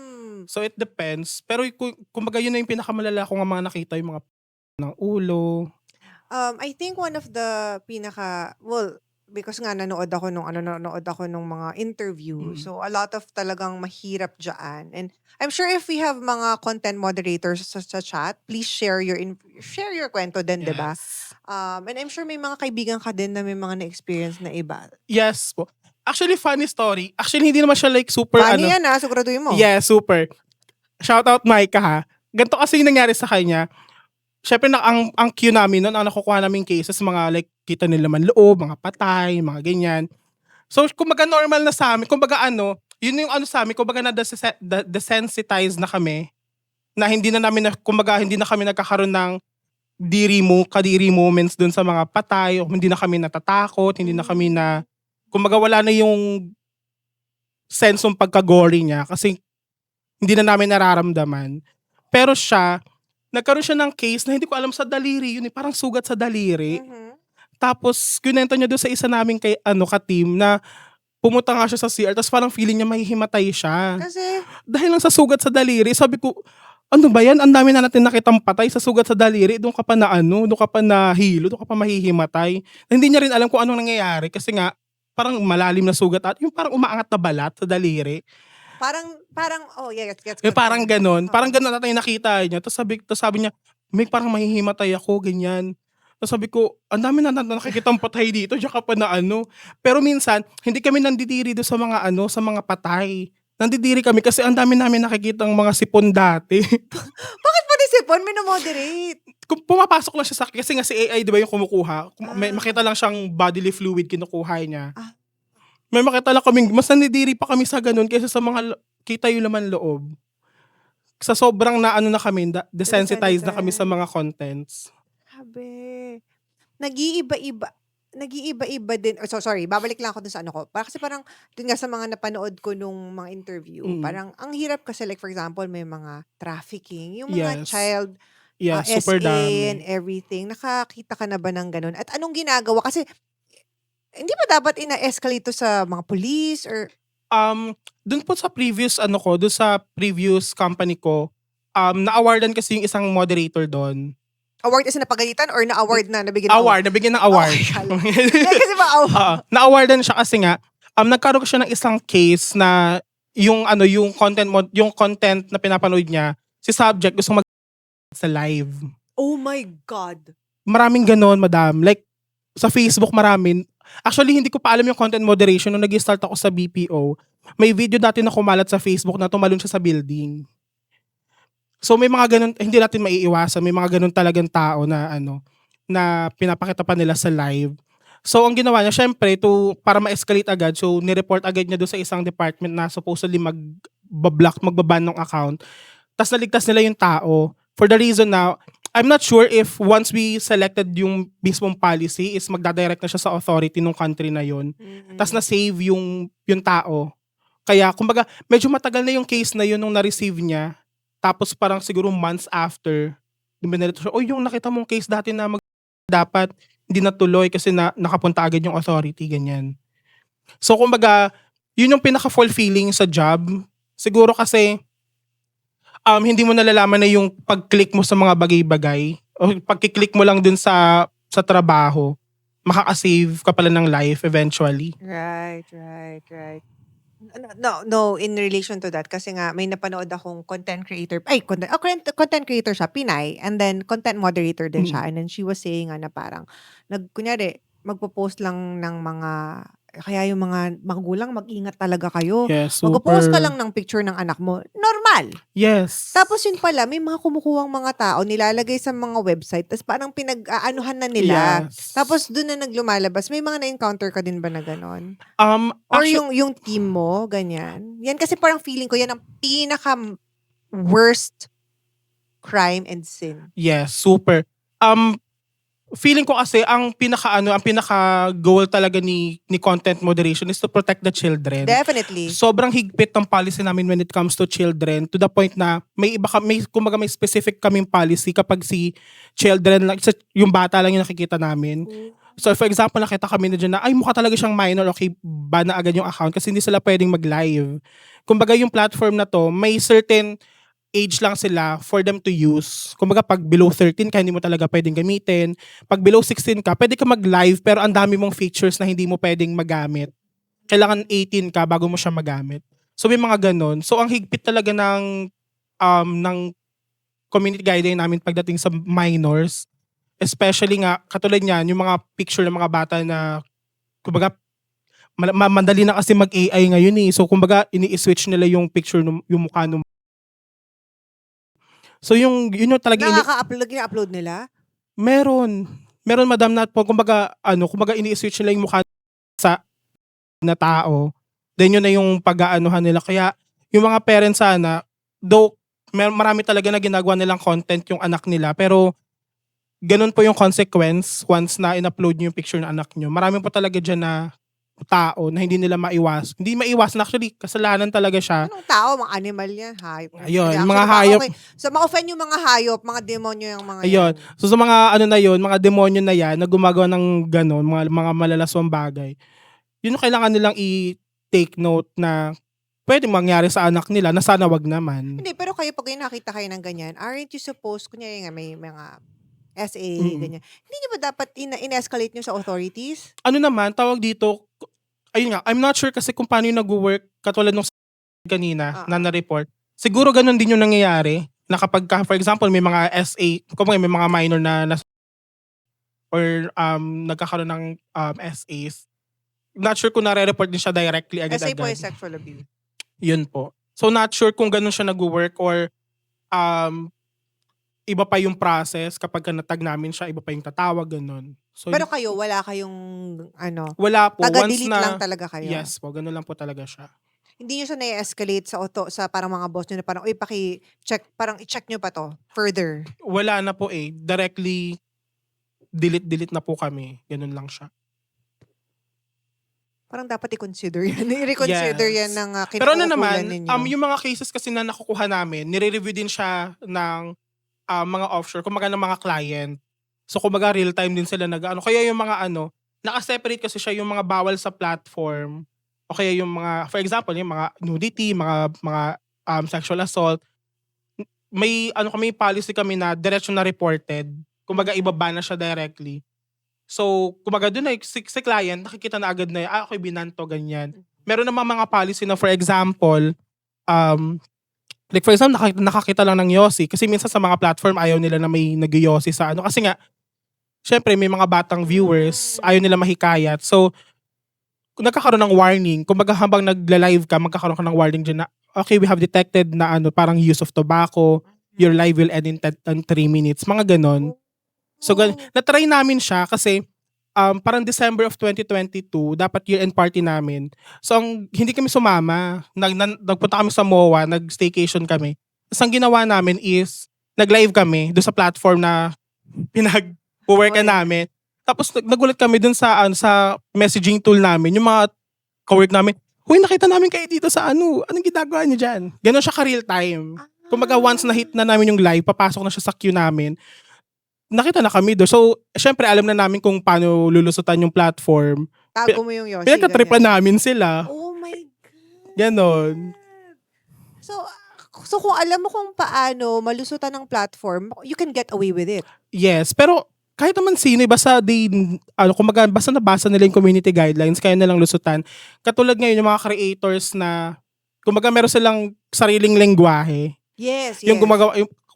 So it depends. Pero kumbaga yun na yung pinakamalala ko nga mga nakita, yung mga ng ulo. I think one of the because nga nanood ako nung mga interview. So a lot of talagang mahirap dyan. And I'm sure if we have mga content moderators sa chat, please share your kwento din, Yes. 'di ba? And I'm sure may mga kaibigan ka din na may mga na-experience na iba. Yes po. Actually, funny story. Actually, hindi naman siya like super Paano yan siguraduhin mo? Yeah, super. Shout out Micah ha. Ganito kasi yung nangyari sa kanya. Syempre ang queue namin noon, ang nakukuha namin cases, mga like kita nila man loob, mga patay, mga ganyan. So kumbaga normal na sa amin, kumbaga yun yung sa amin, kumbaga desensitize na kami, na hindi na kami nagkakaroon ng kadiri moments dun sa mga patay, o hindi na kami natatakot, hindi na kami kumbaga wala na yung sense ng pagka-gory niya kasi hindi na namin nararamdaman. Pero siya, nagkaroon siya ng case na hindi ko alam sa daliri yun eh, parang sugat sa daliri. Mhm. Tapos kinento niya doon sa isa naming ka-team na pumunta nga siya sa CR tapos parang feeling niya mahihimatay siya. Kasi, Dahil lang sa sugat sa daliri, sabi ko, ano ba yan? Ang dami na natin nakitang patay sa sugat sa daliri. Doon ka pa na doon ka pa na hilo, doon ka pa mahihimatay. Hindi niya rin alam kung anong nangyayari kasi nga, parang malalim na sugat at yung parang umaangat na balat sa daliri. oh yeah, gets Yung parang ganon. Oo. Parang ganon natin yung nakita niya. Tapos sabi niya, may parang mahihimatay ako, ganyan. Tapos sabi ko, ang dami na nakikitang patay dito, diyan ka pa na Pero minsan, hindi kami nandidiri doon sa mga sa mga patay. Nandidiri kami kasi ang dami namin nakikitang mga sipon dati. Bakit pa ni Sipon minomoderate? Kung pumapasok lang siya sa kasi nga si AI, di ba yung kumukuha? May Ah. makita lang siyang bodily fluid kinukuha niya. Ah. May makita lang kaming, mas nandidiri pa kami sa ganun kaysa sa mga kita yung laman loob. Sa sobrang na na kami, desensitized na kami sa mga contents. Sabi. Nag-iiba-iba din. Sorry, babalik lang ako dun sa ko. Kasi parang, dun nga sa mga napanood ko nung mga interview, Mm. parang, ang hirap kasi like for example, may mga trafficking, yung mga Yes. child Yeah, super SA and dami. everything. Nakakita ka na ba ng ganun? At anong ginagawa? Kasi, hindi ba dapat ina-escalate to sa mga police or Dun po sa previous dun sa previous company ko, na-awardan kasi yung isang moderator doon. award is napagalitan or na-award na nabigyan ng Award, nabigyan ng award. Okay, kasi ba, Oo, na-awardan siya kasi nga, nagkaroon siya ng isang case na yung yung content na pinapanood niya, si subject gusto sa live. oh my God. Maraming ganon, madam. Like, sa Facebook maraming. Actually, hindi ko pa alam yung content moderation nung nag-start ako sa BPO. May video dati na kumalat sa Facebook na tumalon siya sa building. So may mga ganun, hindi natin maiiwasan. May mga ganun talagang tao na na pinapakita pa nila sa live. So ang ginawa niya, syempre, para ma-escalate agad, so nireport agad niya doon sa isang department na supposedly magbaban ng account. Tapos naligtas nila yung tao. For the reason na, I'm not sure if once we selected yung mismong policy is magdadirect na siya sa authority ng country na yun. Tapos na-save yung tao. Kaya, kumbaga, medyo matagal na yung case na yun nung na-receive niya. Tapos parang siguro months after, binalito siya, yung nakita mong case dati na dapat hindi natuloy kasi nakapunta agad yung authority, ganyan. So, kumbaga, yun yung pinaka-fulfilling sa job. Siguro kasi, hindi mo nalalaman na yung pag-click mo sa mga bagay-bagay o pag-click mo lang dun sa trabaho, makaka-save ka pala ng life eventually. Right. No, in relation to that, kasi nga, may napanood akong content creator creator siya, Pinay, and then content moderator din siya, and then she was saying na parang, kunyari, magpo-post lang ng mga, kaya yung mga magulang, mag-ingat talaga kayo. Yes, Mag-post ka super. lang ng picture ng anak mo, normal. Yes. Tapos yun pala, may mga kumukuhang mga tao, nilalagay sa mga website, tapos parang pinag-aanuhan na nila. Yes. Tapos doon na naglumalabas. May mga na-encounter ka din ba na ganon? Or Actually, yung team mo, ganyan. Yan kasi parang feeling ko, yan ang pinaka worst crime and sin. yes, super. Feeling ko kasi ang pinaka goal talaga ni content moderation is to protect the children. Definitely. Sobrang higpit ng policy namin when it comes to children, to the point na may kumbaga may specific kaming policy kapag si children lang, yung bata lang yung nakikita namin. So for example, nakita kami na dyan na, ay mukha talaga siyang minor, okay, ban na agad yung account kasi hindi sila pwedeng mag-live. Kumbaga yung platform na to, may certain age lang sila for them to use. Kumbaga pag below 13 ka, hindi mo talaga pwedeng gamitin. Pag below 16 ka, pwede ka mag-live pero ang dami mong features na hindi mo pwedeng magamit. Kailangan 18 ka bago mo siya magamit. So may mga ganon. So ang higpit talaga ng community guideline namin pagdating sa minors. Especially nga, katulad niyan, yung mga picture ng mga bata na, kumbaga, madali na kasi mag-AI ngayon eh. So kumbaga, ini-switch nila yung picture, yung mukha nung. So yun yung talaga Nakaka-upload nila? Meron madam na po, kumbaga ini-switch nila yung mukha sa na tao. Then yun na yung pag-aanuhan nila. Kaya yung mga parents sana, though marami talaga na ginagawa nilang content yung anak nila, pero ganun po yung consequence once na in-upload nyo yung picture ng anak nyo. Marami po talaga dyan na tao na hindi nila hindi maiwasan actually, kasalanan talaga siya. Anong tao? Mga animal yan, hayop. Ayun, Actually, mga hayop. Okay. So, ma-offend yung mga hayop, mga demonyo yung mga Ayun. yan. So sa mga na yun, mga demonyo na yan, na gumagawa ng gano'n, mga malalaswang bagay, yun yung kailangan nilang i-take note na pwede mangyari sa anak nila na sana wag naman. Hindi, pero kayo pag nakita kayo ng ganyan, aren't you supposed, kunyari nga may mga SA, ganyan. Hindi niyo ba dapat in-escalate niyo sa authorities? Ano naman, tawag dito, ayun nga, I'm not sure kasi kung paano yung nag-work, katulad nung kanina na na-report. Siguro ganun din yung nangyayari, na kapag, for example, may mga SA, kung may mga minor na or nagkakaroon ng SAs, not sure kung nare-report din siya directly SA po agad-agad. is sexual abuse. Yun po. So not sure kung ganun siya nag-work or iba pa yung process kapag natag namin siya, iba pa yung tatawag, ganun. So, Pero kayo, wala kayong wala po. Once taga-delete na, lang talaga kayo. yes po, ganun lang po talaga siya. Hindi nyo siya na-escalate sa parang mga boss nyo na parang, uy, paki-check, parang i-check nyo pa to further. Wala na po eh. Directly, delete na po kami. Ganun lang siya. Parang dapat i-consider yan. I-reconsider Yes. yan ng Pero ano kinauukulan naman, ninyo. yung mga cases kasi na nakukuha namin, nire-review din siya ng mga offshore, kumbaga ng mga client. So kumbaga real time din sila kaya yung mga naka-separate kasi siya yung mga bawal sa platform o kaya yung mga, for example, yung mga nudity, mga sexual assault. May kami policy kami na diretso na reported. Kumbaga ibaba na siya directly. So, kumbaga doon si client, nakikita na agad na, okay, binanto, ganyan. Meron namang mga policy na, for example, like for example, nakakita lang ng yosi. Kasi minsan sa mga platform, ayaw nila na may nag-yosi sa Kasi nga, syempre, may mga batang viewers, ayaw nila mahikayat. So, nagkakaroon ng warning. Kumbaga habang nagla-live ka, magkakaroon ka ng warning dyan na, okay, we have detected na parang use of tobacco, your live will end in 3 minutes. Mga ganon. So, na-try namin siya kasi parang December of 2022, dapat year-end party namin. So, hindi kami sumama. Nagpunta kami sa MOA, nag-staycation kami. Tapos ang ginawa namin is, nag-live kami doon sa platform na pinag-workan namin. Tapos nagulat kami doon sa messaging tool namin. Yung mga ka-work namin, huy, nakita namin kayo dito sa anong ginagawa niyo dyan? Ganon siya ka-real time. Kumbaga once na-hit na namin yung live, papasok na siya sa queue namin. Nakita na kami doon. So, syempre, alam na namin kung paano lulusutan yung platform. Tago mo yung yosi. Pinagtatripan namin sila. Oh my God. Ganon. So kung alam mo kung paano malusutan ng platform, you can get away with it. Yes. Pero, kahit naman sino, basta kumbaga, basta nabasa nila yung community guidelines, kaya nalang lusutan. Katulad ngayon, yung mga creators na, kumbaga, meron silang sariling lengguwahe. Yes, Yung gumagawa,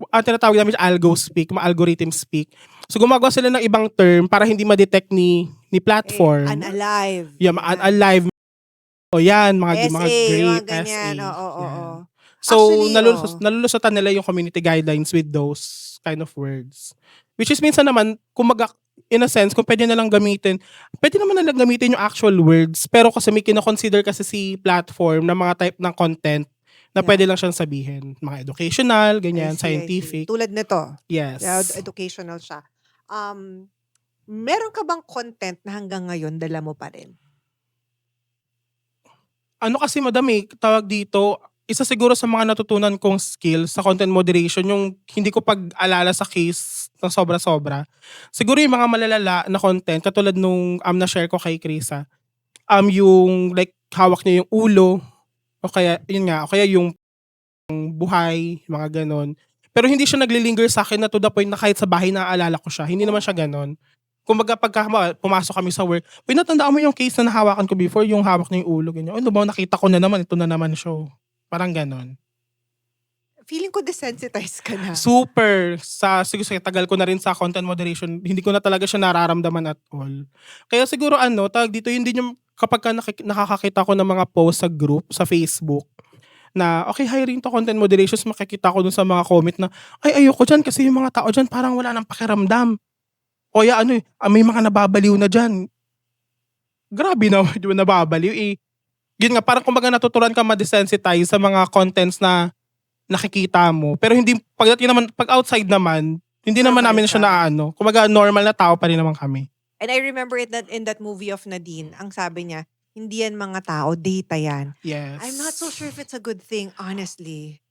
ang tinatawag namin algo speak, algorithm speak. So gumagawa sila ng ibang term para hindi ma-detect ni platform. Unalive. Yeah, unalive. O yan, mga SA, great mga ganyan. SA. Oo. Yan. So, Actually, nalulusutan nila yung community guidelines with those kind of words. Which is minsan naman, kumaga, in a sense, kung pwede nalang gamitin, pwede naman nalang gamitin yung actual words. Pero kasi may kinoconsider kasi si platform na mga type ng content na pwede lang siyang sabihin. Mga educational, ganyan, I see. scientific. Tulad nito. Yes. Yeah, educational siya. Meron ka bang content na hanggang ngayon dala mo pa rin? Kasi madam tawag dito, isa siguro sa mga natutunan kong skills sa content moderation, yung hindi ko pag-alala sa case ng sobra-sobra. Siguro yung mga malalala na content, katulad nung na-share ko kay Krisa, yung like hawak niya yung ulo, o kaya, yun nga, o kaya yung buhay, mga ganon. Pero hindi siya naglilinger sa akin na to the point na kahit sa bahay naaalala ko siya. Hindi naman siya ganon. Kumbaga pagka pumasok kami sa work, natandaan mo yung case na nahawakan ko before, yung hawak niya yung ulo, ganyan. Ano ba, nakita ko na naman, ito na naman siya. Parang ganon. Feeling ko desensitized ka na. Super. Siguro tagal ko na rin sa content moderation, hindi ko na talaga siya nararamdaman at all. Kaya siguro tawag dito, yun din yung kapag nakakakita ko ng mga post sa group, sa Facebook, na okay, hiring to content moderations, makikita ko dun sa mga comment na, ay, ayoko dyan kasi yung mga tao dyan parang wala nang pakiramdam. O ya, may mga nababaliw na dyan. Grabe na, di ba nababaliw? Yun nga, parang kumbaga natuturan ka ma-desensitize sa mga contents na nakikita mo. Pero hindi, pag outside naman, hindi naman namin siya kumbaga normal na tao pa rin naman kami. And I remember it that in that movie of Nadine, ang sabi niya, Hindi yan mga tao, data yan. Yes. I'm not so sure if it's a good thing, honestly.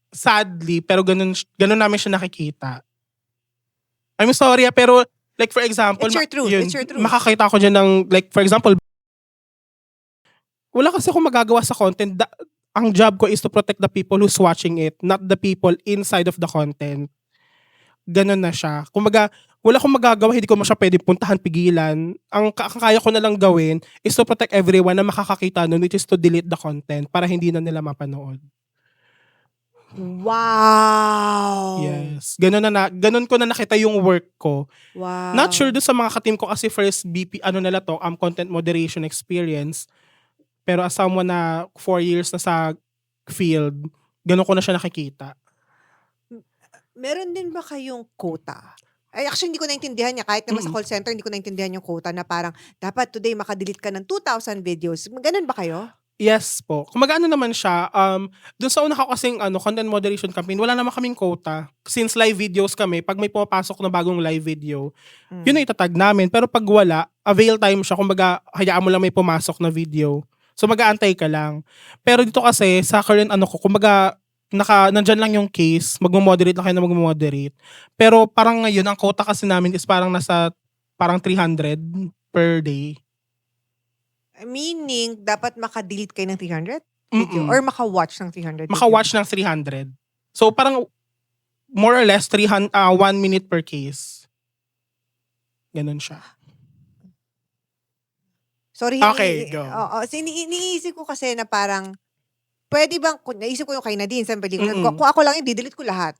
Sadly, pero ganun namin siya nakikita. I'm sorry, pero like for example, It's your truth. yun, It's your truth. makakita ko dyan ng, like for example, wala kasi akong magagawa sa content. Ang job ko is to protect the people who's watching it, not the people inside of the content. Ganun na siya. Kumbaga, wala akong magagawa, hindi ko mo siya pwede puntahan, pigilan. Ang kaya ko na lang gawin is to protect everyone na makakakita nun, which is to delete the content para hindi na nila mapanood. Wow! Yes. Ganun ko na nakita yung work ko. Wow. Not sure doon sa mga ka-team ko kasi first BP, nila to, content moderation experience. Pero as someone na 4 years na sa field, ganun ko na siya nakikita. Meron din ba kayong quota? Ay, actually, hindi ko naintindihan niya. Kahit naman sa call center, hindi ko naintindihan yung quota na parang dapat today makadelete ka ng 2,000 videos. Ganun ba kayo? Yes po. Kung mag-ano naman siya, doon sa una ko kasing content moderation campaign, wala naman kaming quota. Since live videos kami, pag may pumapasok na bagong live video, yun na itatag namin. Pero pag wala, avail time siya. Kumbaga, hayaan mo lang may pumasok na video. So mag-aantay ka lang. Pero dito kasi, sa current kumbaga, nandyan lang yung case, magmo-moderate lang kayo na magmo-moderate. Pero parang ngayon, ang quota kasi namin is parang nasa parang 300 per day. Meaning, dapat makadelete kayo ng 300 video? Mm-mm. Or maka-watch ng 300 video? Maka-watch ng 300. So parang more or less 1 minute per case. Ganun siya. Sorry. Okay, go. Oo. So, iniisip ko kasi na parang, pwede bang, naisip ko yung kay Nadine, sa pelikula, kung ako lang, i-delete ko lahat.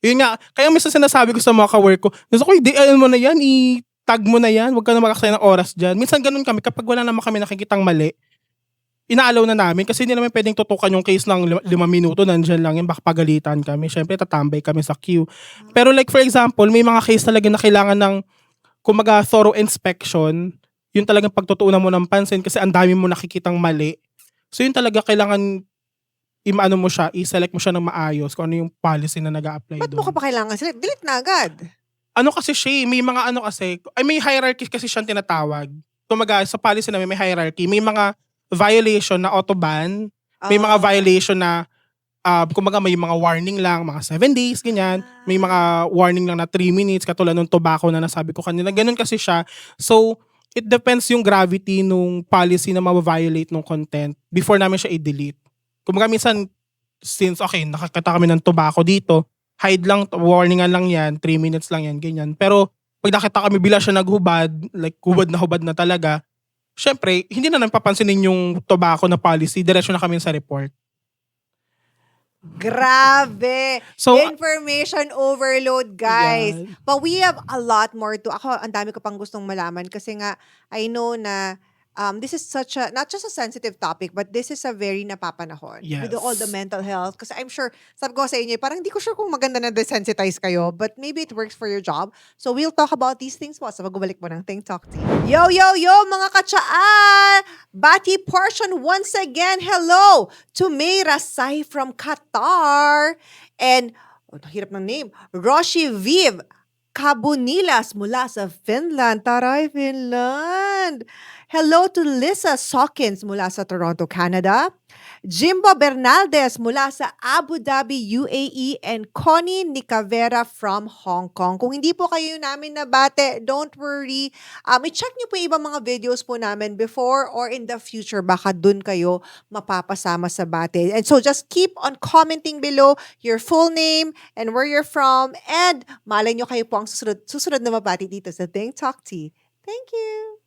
Yun nga, kaya minsan sinasabi ko sa mga ka-work ko, gusto ko, i-DL mo na yan, i-tag mo na yan, huwag ka na mag-aksaya ng oras dyan. Minsan ganun kami, kapag wala naman kami nakikitang mali, inaalaw na namin kasi hindi naman pwedeng tutukan yung case ng 5 minuto, nandyan lang yan, baka pagalitan kami. Syempre, tatambay kami sa queue. Pero like for example, may mga case talaga na kailangan ng, kumaga, thorough inspection, yun talagang pagtutuunan mo ng pansin kasi ang dami mo nakikitang mali. So yun talaga kailangan i-ano mo siya, i-select mo siya ng maayos kung ano yung policy na nag-a-apply Ba't mo doon. ka pa kailangan sila? Delete na agad. Ano kasi siya, may mga may hierarchy kasi siyang tinatawag. Kumaga, sa policy namin may hierarchy. May mga violation na auto-ban, may mga violation na kumbaga may mga warning lang, mga 7 days, ganyan. May mga warning lang na 3 minutes, katulad ng tobacco na nasabi ko kanina. Ganun kasi siya. So, it depends yung gravity nung policy na ma-violate nung content before namin siya i-delete. Kumbaga minsan, since nakakita kami ng tobacco dito, hide lang, warningan lang yan, 3 minutes lang yan, ganyan. Pero pag nakita kami bila siya naghubad, like hubad na talaga, syempre, hindi na napapansinin yung tobacco na policy, diretso na kami sa report. Grabe! So, Information overload, guys. yeah. But we have a lot more to. Ako, ang dami ko pang gustong malaman kasi nga, I know na this is such a, not just a sensitive topic, but this is a very napapanahon. Yes. With all the mental health. Kasi I'm sure, sabi ko sa inyo, parang hindi ko sure kung maganda na desensitize kayo, but maybe it works for your job. So we'll talk about these things po sa magbabalik mo ng Think Talk Team. Yo, yo, yo, mga katsaan! Bati portion once again. Hello to May Rasay from Qatar. And, hirap ng name, Roshi Viv Kabunilas mula sa Finland. Taray, Finland! Hello to Lisa Sawkins mula sa Toronto, Canada. Jimbo Bernaldez mula sa Abu Dhabi, UAE. And Connie Nicavera from Hong Kong. Kung hindi po kayo namin nabate, don't worry. I-check niyo po yung ibang mga videos po namin before or in the future. Baka dun kayo mapapasama sa bate. And so just keep on commenting below your full name and where you're from. And malay nyo kayo po ang susunod na mabati dito sa Think Talk Tea. Thank you!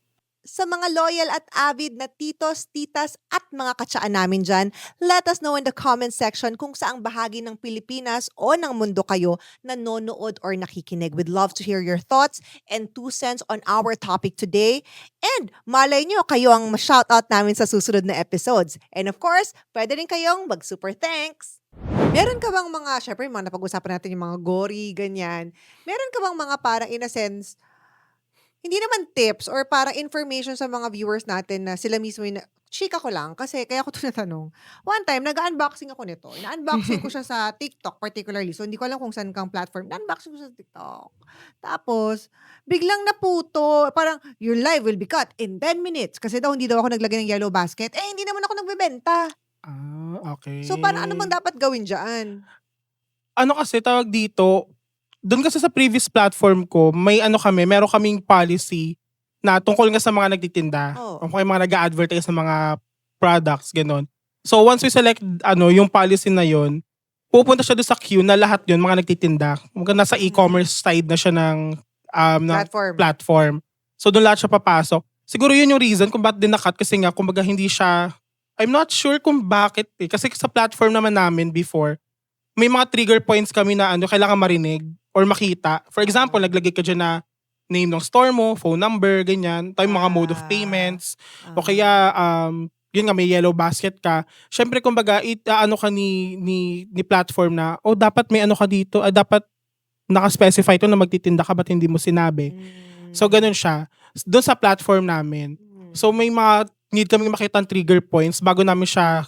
Sa mga loyal at avid na titos, titas at mga katsaan namin dyan, let us know in the comment section kung saang bahagi ng Pilipinas o ng mundo kayo nanonood or nakikinig. We'd love to hear your thoughts and 2 cents on our topic today. And malay nyo, kayo ang ma-shoutout namin sa susunod na episodes. And of course, pwede rin kayong mag-super thanks. Meron ka bang mga, syempre mga napag-usapan natin yung mga gory, ganyan. Meron ka bang mga parang in a sense, hindi naman tips or parang information sa mga viewers natin na sila mismo yung chika ko lang kasi kaya ko 'to natanong. One time nag-unboxing ako nito. Ina-unboxing ko siya sa TikTok particularly. So hindi ko alam kung saan kang platform. Na-unboxing ko sa TikTok. Tapos biglang naputo. Parang your live will be cut in 10 minutes. Kasi daw hindi daw ako naglagay ng yellow basket. Eh hindi naman ako nagbebenta. Okay. So paano ano bang dapat gawin diyan? Ano kasi tawag dito, doon kasi sa previous platform ko, meron kaming policy na tungkol nga sa mga nagtitinda. Oh. O kung mga nag-a-advertise ng mga products, ganun. So once we select yung policy na yon, pupunta siya doon sa queue na lahat yun, mga nagtitinda. Kumbaga nasa e-commerce side na siya ng platform. So doon lahat siya papasok. Siguro yun yung reason kung bakit din na-cut kasi nga kumbaga hindi siya, I'm not sure kung bakit eh. Kasi sa platform naman namin before, may mga trigger points kami na kailangan marinig or makita. For example, naglagay ka dyan na name ng store mo, phone number, ganyan. Tayo mga mode of payments. O kaya, yun nga, may yellow basket ka. Siyempre, kumbaga, ka ni platform na, dapat may ka dito. Dapat naka-specify to na magtitinda ka, ba't hindi mo sinabi? So, ganun siya. Doon sa platform namin. So, may mga need kami makita ang trigger points bago namin siya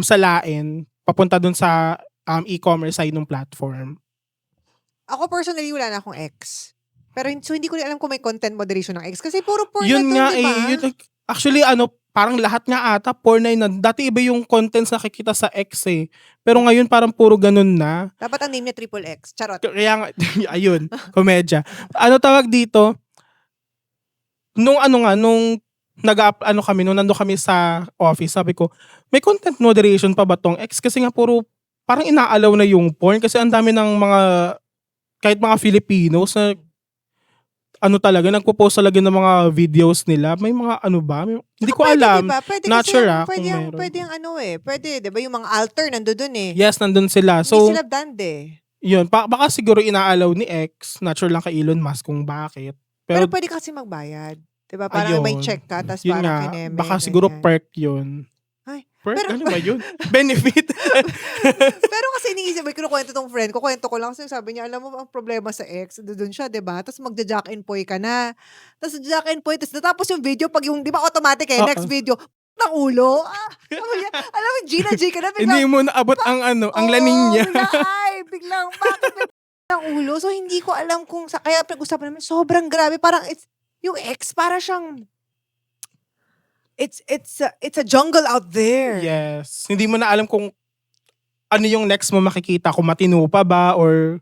salain papunta doon sa e-commerce side ng platform. Ako personally, wala na akong ex. Pero so hindi ko rin alam kung may content moderation ng ex. Kasi puro porn Yun na nga to, diba? Actually, parang lahat nga ata, porn na yun. Dati iba yung contents na nakikita sa X eh. Pero ngayon parang puro ganun na. Dapat ang name niya Triple X. Charot. Kaya nga, ayun, komedya. Ano tawag dito? Nung nando kami sa office, sabi ko, may content moderation pa ba tong X? Kasi nga puro, parang inaalaw na yung porn. Kasi ang dami ng kahit mga Filipinos na nagpo-post talaga ng mga videos nila. May mga hindi ko Pwede, alam. diba? Pwede Not kasi sure pwede kung yung, meron. pwede yung pwede, diba yung mga alter nandun eh. Yes, nandun sila. Hindi So, sila banned eh. yun. Baka siguro inaalaw ni X. Not sure lang kay Elon Musk kung bakit. Pero Pero, pwede kasi magbayad. Diba? Parang may ayun. check ka, tapos Yun parang nga, kineme. baka siguro ganyan. perk yun. Ay, Perk? pero- Ano ba yun? Benefit? Pero kasi iniisip, may kinukwento tong friend ko, kwento ko lang kasi sabi niya, alam mo ang problema sa ex, doon siya, 'di ba? Tapos magja-jack and poy ka na. Tapos jack and poy, tapos natapos yung video, pag yung, 'di ba automatic Oo. next video, ng ulo. Alam mo, Gina G ka na, Hindi biglang, mo naabot ang oo, laning niya. biglang, bakit may ng ulo? So, hindi ko alam kung, kaya pag-usapan namin, sobrang grabe, parang yung ex, para siyang, it's a jungle out there. Yes. Hindi mo na alam kung ano yung next mo makikita. Kung matino pa ba or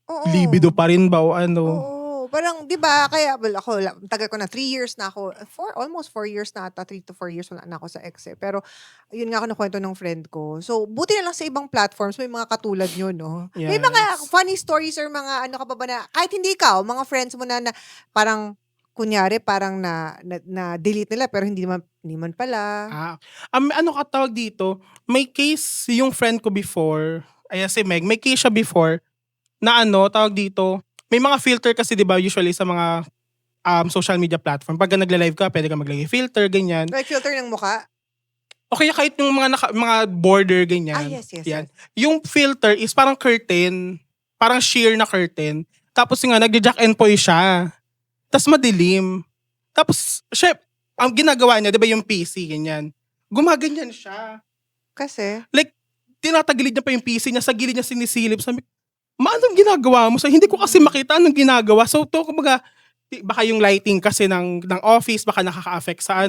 Oo. libido pa rin ba o ano. Oo, parang 'di ba kaya ako tagal ko na 3 years na ako, almost 4 years na ata, 3 to 4 years wala na ako sa ex eh. Pero yun nga kinukuwento ng friend ko. So buti na lang sa ibang platforms may mga katulad nyo, no? May mga Yes. funny stories or mga ano ka pa ba na kahit hindi ikaw, mga friends mo na parang kunyari parang na delete nila pero hindi man pala. Ano ka tawag dito? May case yung friend ko before, si Meg, may case siya before na tawag dito, may mga filter kasi 'di ba usually sa mga social media platform. Pag nagla-live ka, pwede ka maglagay filter, ganyan. Like filter ng mukha. O kaya kahit yung mga border, ganyan. Yes. Yan. Yung filter is parang curtain, parang sheer na curtain. Tapos nga, nagja-jack and poy siya. Tapos madilim. Tapos, siya, ang ginagawa niya, di ba yung PC, ganyan. Gumaganyan siya. Kasi Like, tinatagilid niya pa yung PC niya, sa gilid niya sinisilip. Sabi, anong ginagawa mo? So, hindi ko kasi makita anong ginagawa. So, kumbaga, baka yung lighting kasi ng office, baka nakaka-affect sa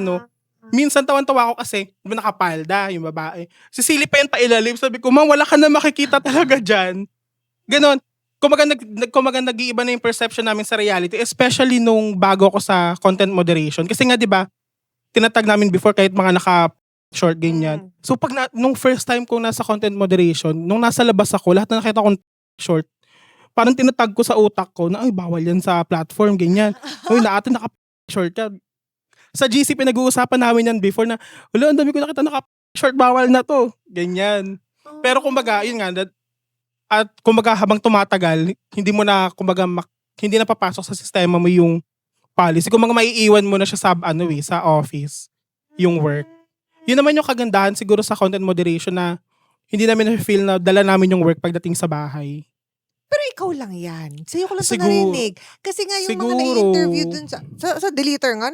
Minsan tawan-tawa ako kasi, di ba nakapalda yung babae. Sisilip pa yun pa ilalim. Sabi ko, wala ka na makikita talaga dyan. Ganon. Kumaga nag-iiba na yung perception namin sa reality, especially nung bago ako sa content moderation. Kasi nga, di ba, tinatag namin before kahit mga naka-short, ganyan. So, nung first time ko nasa content moderation, nung nasa labas ako, lahat na nakita kong short, parang tinatag ko sa utak ko na, bawal yan sa platform, ganyan. Lahat naka-short ka. Sa GC, pinag-uusapan namin yan before na, ang dami ko nakita naka-short, bawal na to. Ganyan. Pero kumbaga, yun nga, at kumbaga habang tumatagal, hindi mo na, kumbaga, hindi na papasok sa sistema mo yung policy. Kumbaga, maiiwan mo na siya sa office, yung work. Yun naman yung kagandahan siguro sa content moderation na hindi namin na-feel na dala namin yung work pagdating sa bahay. pero ikaw lang yan. Sa'yo ko lang ito Siguro. narinig. Kasi nga yung mga Siguro. na-interview dun sa deleter nga,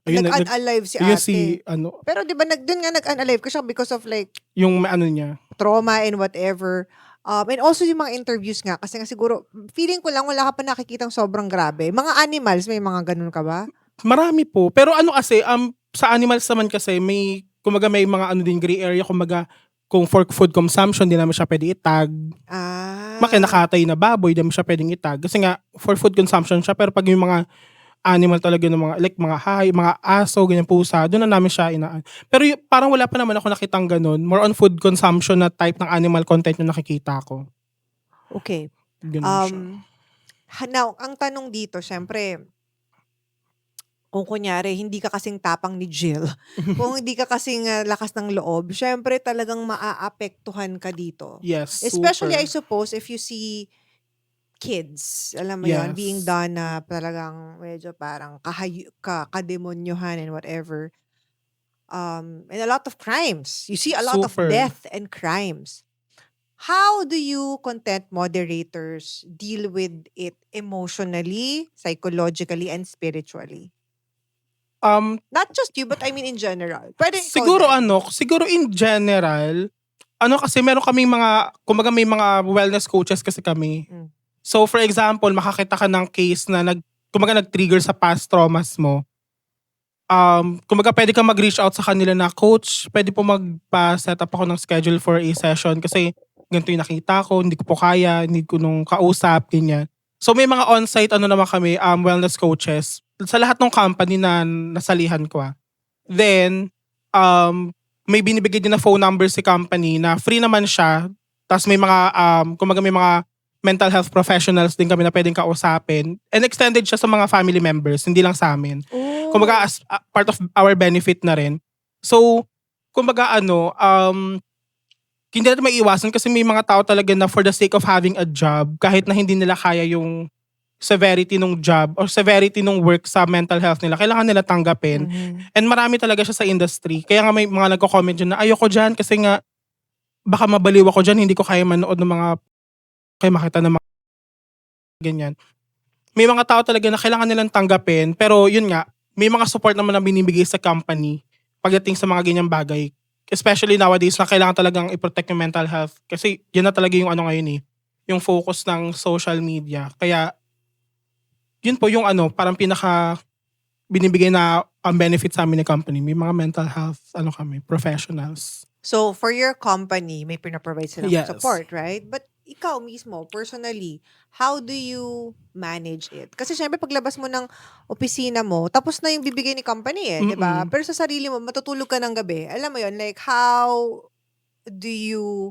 Ayun, Nag-unalive si yun ate. si, ano, Pero di ba, dun nga nag-unalive ko siya because of like yung ano niya. trauma and whatever. And also yung mga interviews nga, kasi nga siguro, feeling ko lang wala ka pa nakikitang sobrang grabe. Mga animals, may mga ganun ka ba? Marami po. Pero ano kasi, sa animals naman kasi, kumaga may mga ano din, gray area, kumaga, kung for food consumption, di naman siya pwede itag. Kinakatay na baboy, di naman siya pwedeng itag. Kasi nga, for food consumption siya, pero pag yung mga animal talaga ng mga, like mga mga aso, ganyan pusa, doon na namin siya inaan. Pero parang wala pa naman ako nakitang ganun. More on food consumption na type ng animal content yung nakikita ko. Okay. Ganun siya. Now, ang tanong dito, syempre, kung kunyari, hindi ka kasing tapang ni Jill, kung hindi ka kasing lakas ng loob, syempre talagang maaapektuhan ka dito. Yes, Especially, I super. suppose, if you see kids, alam mo yon, Yes. being done na talagang medyo parang kademonyohan and whatever. And a lot of crimes. You see a lot of Super. death and crimes. How do you content moderators deal with it emotionally, psychologically, and spiritually? Not just you, but I mean in general. Pwede ikaw Siguro din. siguro in general, kasi meron kaming kumaga may mga wellness coaches kasi kami. Mm. So for example, makakita ka ng case na kumaga nag-trigger sa past traumas mo. Kumaga pwede kang mag-reach out sa kanila na, "Coach, pwede po magpa-set up ako ng schedule for a session kasi ganito yung nakita ko, hindi ko po kaya, need ko nung kausap," ganyan. So may mga on-site naman kami, wellness coaches sa lahat ng company na nasalihan ko. Then, may binibigay din na phone number si company na free naman siya. Tapos may mga, kumaga may mga mental health professionals din kami na pwedeng kausapin. And extended siya sa mga family members, hindi lang sa amin. Kumaga as part of our benefit na rin. So, kumaga hindi natin maiiwasan kasi may mga tao talaga na for the sake of having a job, kahit na hindi nila kaya yung severity ng job or severity ng work sa mental health nila, kailangan nila tanggapin. And marami talaga siya sa industry. Kaya nga may mga nagko-comment dyan na ayoko dyan kasi nga baka mabaliw ako dyan, hindi ko kaya manood ng mga, kaya makita ng mga ganyan. May mga tao talaga na kailangan nilang tanggapin, pero yun nga, may mga support naman na binibigay sa company pagdating sa mga ganyang bagay. Especially nowadays na kailangan talagang i-protect yung mental health. Kasi yan na talaga yung ngayon yung focus ng social media. Kaya yun po yung parang pinaka binibigay na benefit sa amin ng company. May mga mental health kami, professionals. So, for your company, may pinaprovide silang Yes. support, right? But ikaw mismo, personally, how do you manage it? Kasi syempre, paglabas mo ng opisina mo, tapos na yung bibigay ni company di ba? Mm-mm. Pero sa sarili mo, matutulog ka ng gabi. Alam mo yon, like, how do you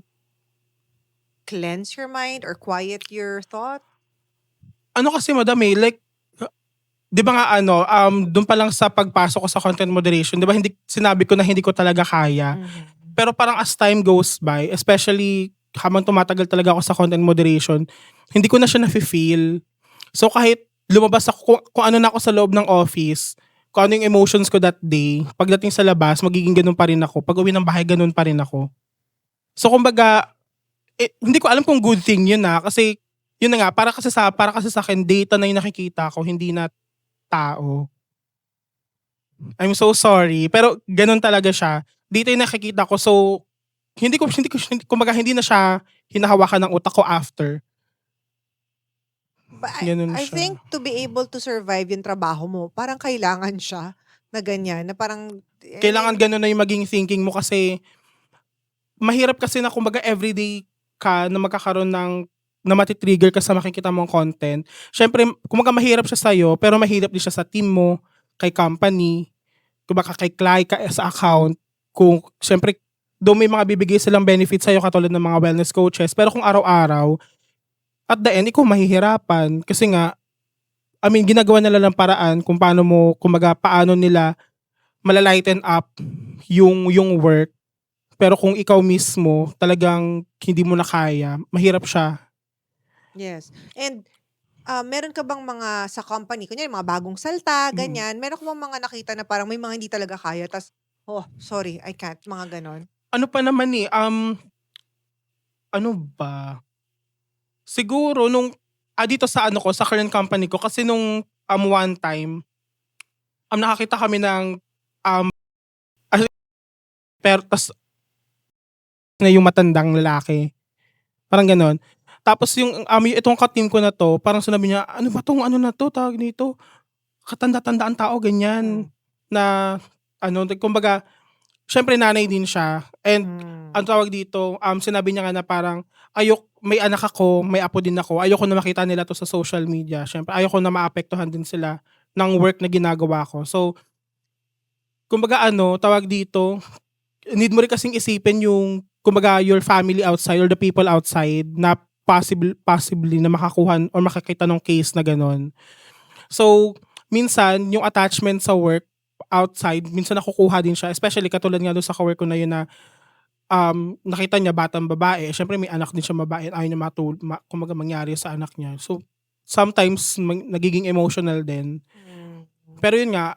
cleanse your mind or quiet your thought? Kasi madam like, di ba nga doon pa lang sa pagpasok ko sa content moderation, di ba sinabi ko na hindi ko talaga kaya. Pero parang as time goes by, especially habang tumatagal talaga ako sa content moderation, hindi ko na siya nafe-feel. So kahit lumabas ako, kung ano na ako sa loob ng office, kung ano yung emotions ko that day, pagdating sa labas, magiging ganun pa rin ako. Pag uwi ng bahay, ganun pa rin ako. So kumbaga, hindi ko alam kung good thing yun kasi yun na nga, para kasi sa akin, data na yung nakikita ko, hindi na tao. I'm so sorry. Pero ganun talaga siya. Dito yung nakikita ko. So, kumbaga hindi na siya hinahawakan ng utak ko after. But Ganun I siya. think to be able to survive yung trabaho mo, parang kailangan siya na ganyan, na parang Kailangan ganun na yung maging thinking mo kasi mahirap kasi na kumbaga everyday ka na magkakaroon na matitrigger ka sa makikita mong content. Siyempre, kumbaga mahirap siya sa'yo, pero mahirap din siya sa team mo, kay company, kumbaga kay client, sa account. Kung, siyempre, doon may mga bibigay silang benefits sa'yo katulad ng mga wellness coaches. Pero kung araw-araw, at the end, ikaw mahihirapan. Kasi nga, ginagawa nila ng paraan kung paano nila malalighten up yung work. Pero kung ikaw mismo, talagang hindi mo na kaya, mahirap siya. Yes. And meron ka bang mga sa company, kunyari mga bagong salta, ganyan, meron ka bang mga nakita na parang may mga hindi talaga kaya, tas, oh, sorry, I can't, mga ganon? Ano pa naman ano ba? Siguro nung, dito sa sa current company ko, kasi nung one time, nakakita kami ng as- pero tas na yung matandang lalaki. Parang ganon. Tapos yung itong ka-team ko na to, parang sinabi niya, ano ba tong ano na to, tawag nito, katanda-tandaan tao, ganyan. Na, kumbaga, syempre nanay din siya. And, ang tawag dito, sinabi niya nga na parang, may anak ako, may apo din ako, ayoko na makita nila to sa social media. Syempre, ayoko na maapektuhan din sila ng work na ginagawa ko. So, kumbaga tawag dito, need mo rin kasing isipin yung, kumbaga, your family outside or the people outside na possibly na makakuha or makakita ng case na ganon. So, minsan, yung attachment sa work outside, minsan nakukuha din siya. Especially katulad nga doon sa kawork ko na yun na nakita niya batang babae. Siyempre may anak din siya babae at ayaw niya kumbaga mangyari sa anak niya. So, sometimes nagiging emotional din. Pero yun nga,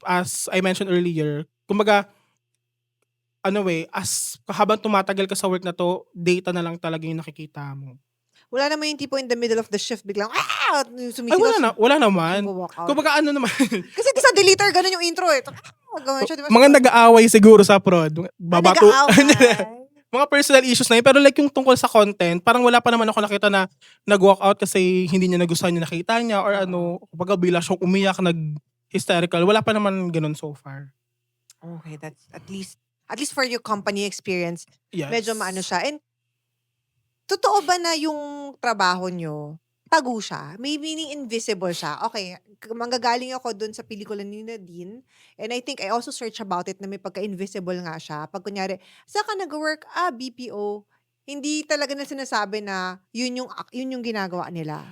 as I mentioned earlier, kumbaga, as habang tumatagal ka sa work na to, data na lang talaga yung nakikita mo. Wala naman yung tipo in the middle of the shift, biglang, Ay, sumisigaw. wala naman. Walk out. Kumbaga naman, Kasi di sa deleter, ganun yung intro eh. Gawin siya, di ba? mga nag-aaway siguro sa prod. Babato. Nag-aaway. Mga personal issues na yun. Pero like yung tungkol sa content, parang wala pa naman ako nakita na nag-walk out kasi hindi niya nagustuhan yung nakita niya or kumbaga bila siyang umiyak, nag-hysterical. Wala pa naman ganun so far. Okay, that's at least for your company experience, Yes. medyo maano siya. And totoo ba na yung trabaho nyo, tago siya? May meaning invisible siya. Okay, manggagaling ako dun sa pelikula ni Nadine, and I think I also search about it na may pagka-invisible nga siya. Pag kunyari, saan ka nag-work? BPO. Hindi talaga na sinasabi na yun yung ginagawa nila.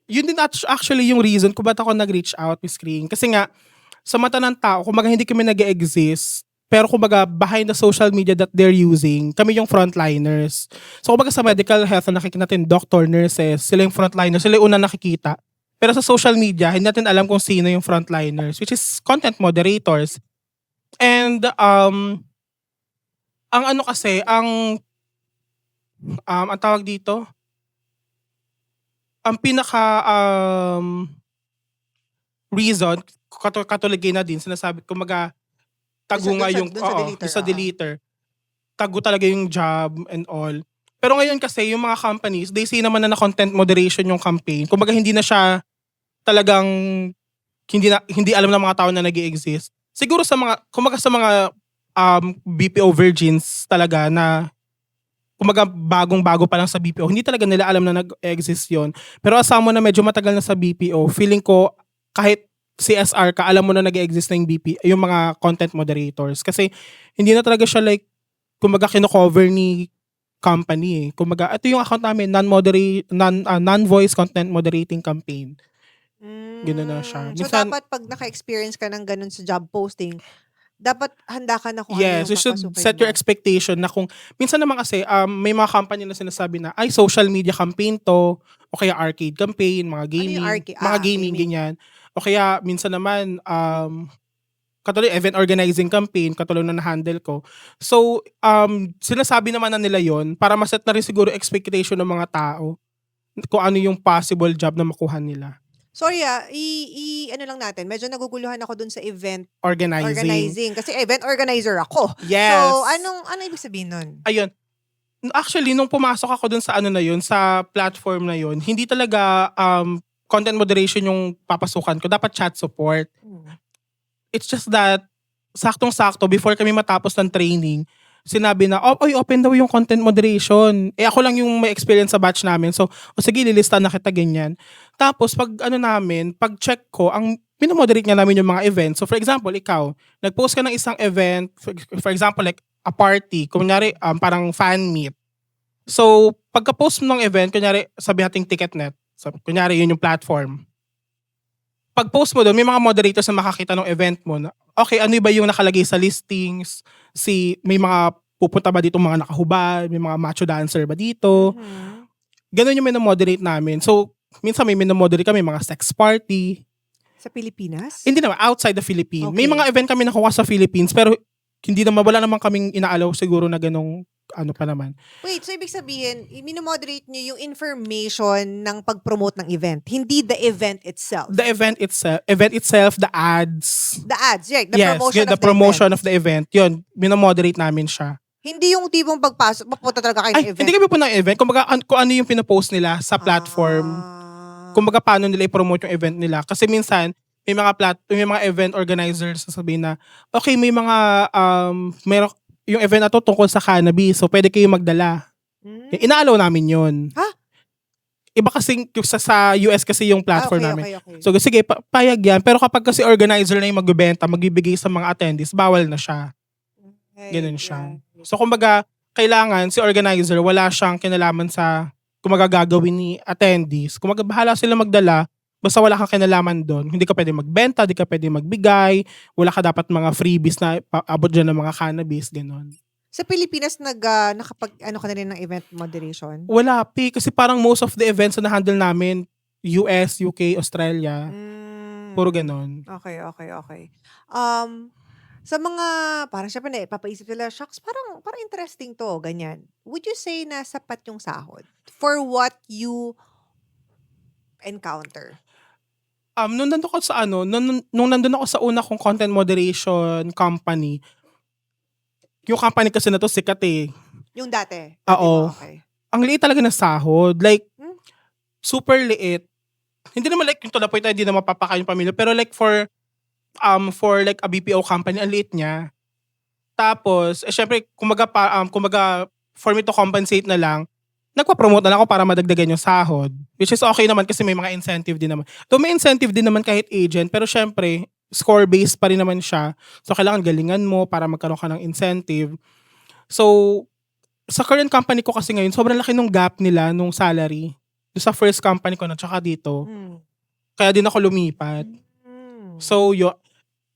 Yun din actually yung reason kung ba't ako nag-reach out, Miss Kring. Kasi nga, sa mata ng tao, kumbaga hindi kami nag-exist, pero kumbaga behind the social media that they're using, kami yung frontliners. So kumbaga sa medical health na nakikita natin, doctor, nurses, sila yung frontliners, sila yung unang nakikita. Pero sa social media, hindi natin alam kung sino yung frontliners, which is content moderators. And ang tawag dito, ang pinaka reason, katulad na din, sinasabi, kumaga, tago nga yung, sa deleter. Tago talaga yung job and all. Pero ngayon kasi, yung mga companies, they say naman na content moderation yung campaign. Kumbaga, hindi na siya talagang, hindi alam ng mga tao na nag-i-exist. Siguro sa mga BPO virgins talaga na, kumbaga bagong-bago pa lang sa BPO, hindi talaga nila alam na nag-exist yon. Pero as someone na medyo matagal na sa BPO, feeling ko kahit CSR ka, alam mo na nag-exist na yung mga content moderators. Kasi hindi na talaga siya like, kumbaga kino-cover ni company eh. Kumbaga, ito yung account namin, non-voice content moderating campaign. Gano'n na siya. So dapat pag naka-experience ka ng ganun sa job posting, dapat handa ka na kung ano Yes, yung you should papasukin set mo. your expectation na kung, minsan naman kasi, may mga company na sinasabi na, ay, social media campaign to, o kaya arcade campaign, mga gaming, gaming, ganyan. O kaya, minsan naman, katulad event organizing campaign, katulad na na-handle ko. So, sinasabi naman na nila yon para maset na rin siguro expectation ng mga tao kung ano yung possible job na makuha nila. Sorry ano lang natin, medyo naguguluhan ako dun sa event Organizing. Kasi event organizer ako. Yes. So, ano ibig sabihin nun? Ayun. Actually, nung pumasok ako dun sa sa platform na yun, hindi talaga content moderation yung papasukan ko. Dapat chat support. It's just that, saktong-sakto, before kami matapos ng training, sinabi na, open daw yung content moderation. Ako lang yung may experience sa batch namin. So, sige, lilista na kita ganyan. Tapos, pag check ko, ang minomoderate nga namin yung mga events. So, for example, ikaw, nag-post ka ng isang event, for example, like a party, kunyari, parang fan meet. So, pagka-post mo ng event, kunyari, sabi nating Ticketnet. So, kunyari, yun yung platform. Pag-post mo doon, may mga moderators na makakita ng event mo na, okay, ano ba yung nakalagay sa listings? May mga pupunta ba dito mga nakahubad? May mga macho dancer ba dito? Ganun yung minomoderate namin. So, minsan may minomoderate kami, mga sex party. Sa Pilipinas? Hindi naman, outside the Philippines. Okay. May mga event kami nakuha sa Philippines, pero hindi naman, wala naman kaming inaalaw siguro na ganong ano pa naman. Wait, so ibig sabihin, minomoderate niyo yung information ng pag-promote ng event, hindi the event itself. The event itself, the ads. The ads, right? The Yes, promotion yun, the of the promotion event. of the event. Yun, minomoderate namin siya. Hindi yung tipong pagpasok, mapunta talaga kayo ng Ay, event. hindi kami po ng event. Kumbaga, kung ano yung pinopost nila sa platform. Kumbaga, paano nila i-promote yung event nila. Kasi minsan, may mga event organizers na sabihin na, okay, may mga, yung event na to tungkol sa cannabis. So, pwede kayo magdala. Inaalaw namin yun. Ha? Iba kasing sa US kasi yung platform namin. Okay. So, sige, payag yan. Pero kapag kasi organizer na yung magbibenta, magbibigay sa mga attendees, bawal na siya. Ganun siya. So, kumbaga, kailangan si organizer, wala siyang kinalaman sa kumbaga gagawin ni attendees. Kumbaga, bahala sila magdala, basta wala kang kinalaman doon. Hindi ka pwede magbenta, hindi ka pwede magbigay, wala ka dapat mga freebies na abot dyan ng mga cannabis, ganun. Sa Pilipinas, nakapag, ka na rin ng event moderation? Wala, kasi parang most of the events na handle namin, US, UK, Australia, puro ganun. Okay. Sa mga, parang syempre na, papaisip sila, shucks, parang interesting to, ganyan. Would you say na sapat yung sahod for what you encounter? Nung nandun ako sa nung nandun ako sa una kong content moderation company, yung company kasi na to sikat eh. Yung dati? Oo. Okay. Ang liit talaga ng sahod. Like, Hmm? super liit. Hindi naman like yung to the point na hindi na mapapakain yung pamilya. Pero like for like a BPO company, ang liit niya. Tapos, syempre, kumbaga, for me to compensate na lang, nagpa-promote na lang ako para madagdagan yung sahod. Which is okay naman kasi may mga incentive din naman. Though may incentive din naman kahit agent, pero syempre, score-based pa rin naman siya. So, kailangan galingan mo para magkaroon ka ng incentive. So, sa current company ko kasi ngayon, sobrang laki nung gap nila nung salary. Doon sa first company ko na, tsaka dito. Kaya din ako lumipat. So,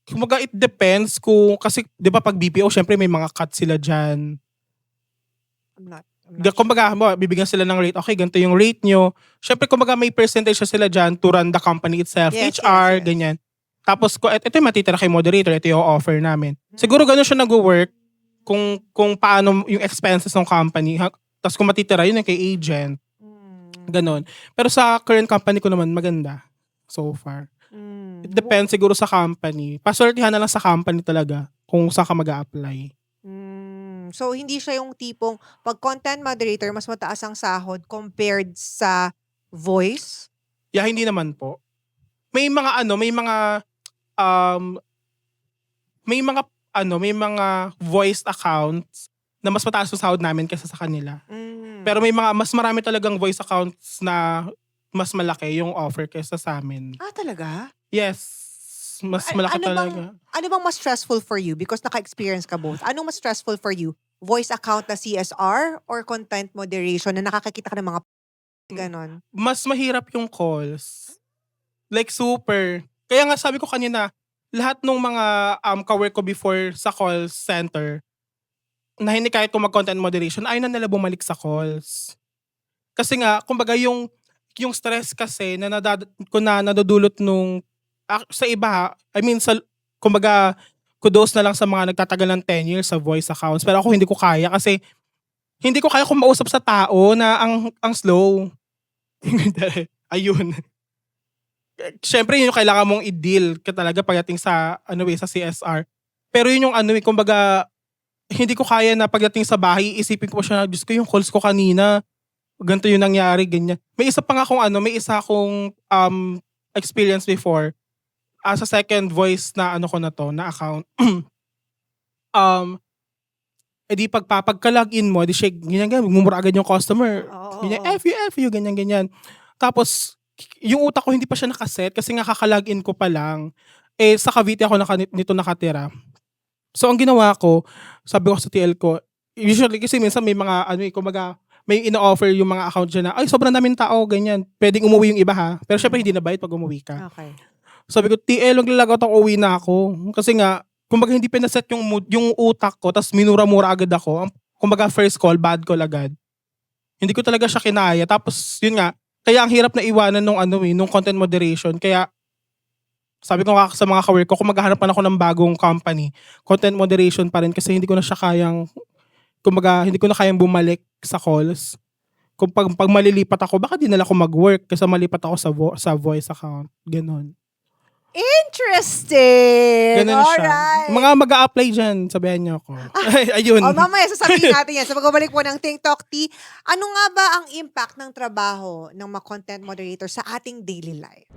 kumbaga it depends kasi, di ba pag BPO, syempre may mga cut sila dyan. I'm not Kumbaga, bibigyan sila ng rate. Okay, ganito yung rate nyo. Syempre, kumbaga may percentage sila dyan to run the company itself. Yes, HR, yes. ganyan. Tapos, ito yung matitira kay moderator. Ito yung offer namin. Siguro ganun siya nag-work kung paano yung expenses ng company. Tapos kung matitira, yun yung kay agent. Ganon. Pero sa current company ko naman, maganda. So far. It depends siguro sa company. Paswertihan na lang sa company talaga kung saan ka mag-a-apply. So, hindi siya yung tipong pag content moderator, mas mataas ang sahod compared sa voice? Yeah, hindi naman po. May mga may mga voiced accounts na mas mataas yung sahod namin kaysa sa kanila. Pero may mas marami talagang voice accounts na mas malaki yung offer kaysa sa amin. Talaga? Yes. Mas malaki talaga. Ano bang mas stressful for you? Because naka-experience ka both. Anong mas stressful for you? Voice account na CSR or content moderation na nakakakita ka ng mga ganon? Mas mahirap yung calls. Like super. Kaya nga sabi ko kanina, lahat ng mga ka-work ko before sa call center, na hindi kahit kung mag-content moderation, ayaw na nila bumalik sa calls. Kasi nga, kumbaga yung stress kasi na nadudulot nung sa iba, kumbaga, kudos na lang sa mga nagtatagal ng 10 years sa voice accounts. Pero ako hindi ko kaya kasi hindi ko kaya kung mausap sa tao na ang slow. Ayun. Siyempre yun yung kailangan mong i-deal ka talaga pagdating sa sa CSR. Pero yun yung kumbaga, hindi ko kaya na pagdating sa bahay, isipin ko siya, Diyos ko yung calls ko kanina, ganito yung nangyari, ganyan. May isa akong experience before. Sa second voice na na account. Edi pagka-login mo, edi siya, ganyan, gumura agad yung customer. Ganyan, F you, ganyan. Tapos, yung utak ko hindi pa siya nakaset kasi nga kaka-login ko pa lang. Sa Cavite ako nito nakatira. So, ang ginawa ko, sabi ko sa TL ko, usually kasi minsan may mga, kumbaga, may ino-offer yung mga account dyan na, ay, sobrang daming tao, ganyan. Pwedeng umuwi yung iba ha. Pero syempre hindi na bayad pag umuwi ka. Okay. Sabi ko, TL, maglalagot ako, uwi na ako. Kasi nga, kumbaga hindi pinaset yung mood, yung utak ko, tapos minura-mura agad ako. Kumbaga first call, bad call agad. Hindi ko talaga siya kinaya. Tapos, yun nga, kaya ang hirap na iwanan nung content moderation. Kaya, sabi ko nga sa mga ka-work ko, kung maghahanap pa ako ng bagong company, content moderation pa rin kasi hindi ko na siya kayang, kumbaga, hindi ko na kayang bumalik sa calls. Kung pag malilipat ako, baka di nila ako mag-work kasi malipat ako sa voice account. Ganon. Interesting! Ganon siya. Alright. Mga mag-a-apply dyan, sabihan niyo ako. Ayun. Mamaya sasabihin natin yan. Sa pagbabalik po ng Think Talk Tea, ano nga ba ang impact ng trabaho ng mga content moderator sa ating daily life?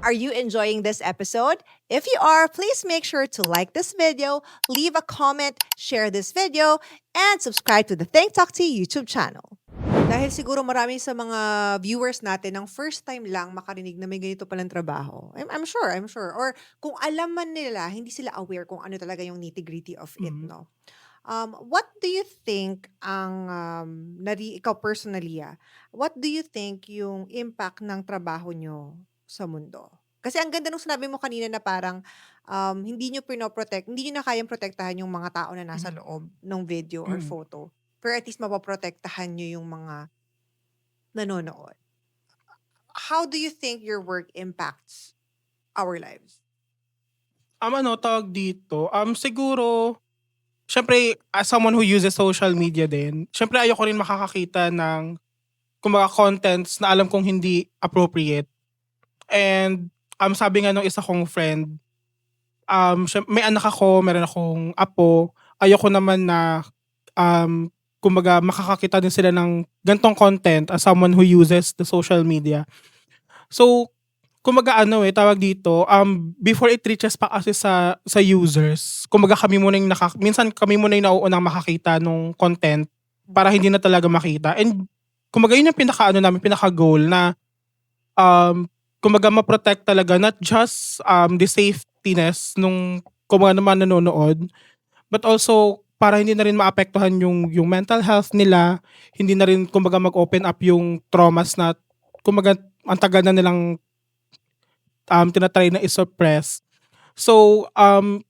Are you enjoying this episode? If you are, please make sure to like this video, leave a comment, share this video, and subscribe to the Think Talk Tea YouTube channel. Dahil siguro marami sa mga viewers natin ang first time lang makarinig na may ganito palang trabaho. I'm sure. Or kung alam man nila, hindi sila aware kung ano talaga yung nitty-gritty of it, no? What do you think ang, ikaw personally, what do you think yung impact ng trabaho nyo sa mundo? Kasi ang ganda nung sinabi mo kanina na parang hindi nyo hindi nyo na kayang protektahan yung mga tao na nasa loob ng video or photo. Pero at least mapoprotektahan nyo yung mga nanonood. How do you think your work impacts our lives? Tawag dito, siguro, syempre, as someone who uses social media din, syempre ayoko rin makakakita ng, kumbaga, contents na alam kong hindi appropriate. And, sabi nga nung isa kong friend, may anak ako, meron akong apo, ayoko naman na, kumbaga, makakakita din sila ng gantong content as someone who uses the social media. So, kumbaga tawag dito, before it reaches pa kasi sa users, kumbaga minsan kami muna yung nauunang makakita nung content para hindi na talaga makita. And kumbaga yun yung pinaka-goal na kumbaga ma-protect talaga not just the safetyness nung kumbaga naman nanonood, but also para hindi na rin maapektuhan yung mental health nila, hindi na rin kumbaga mag-open up yung traumas na kumbaga ang tagal na nilang tinatry na i-suppress. So,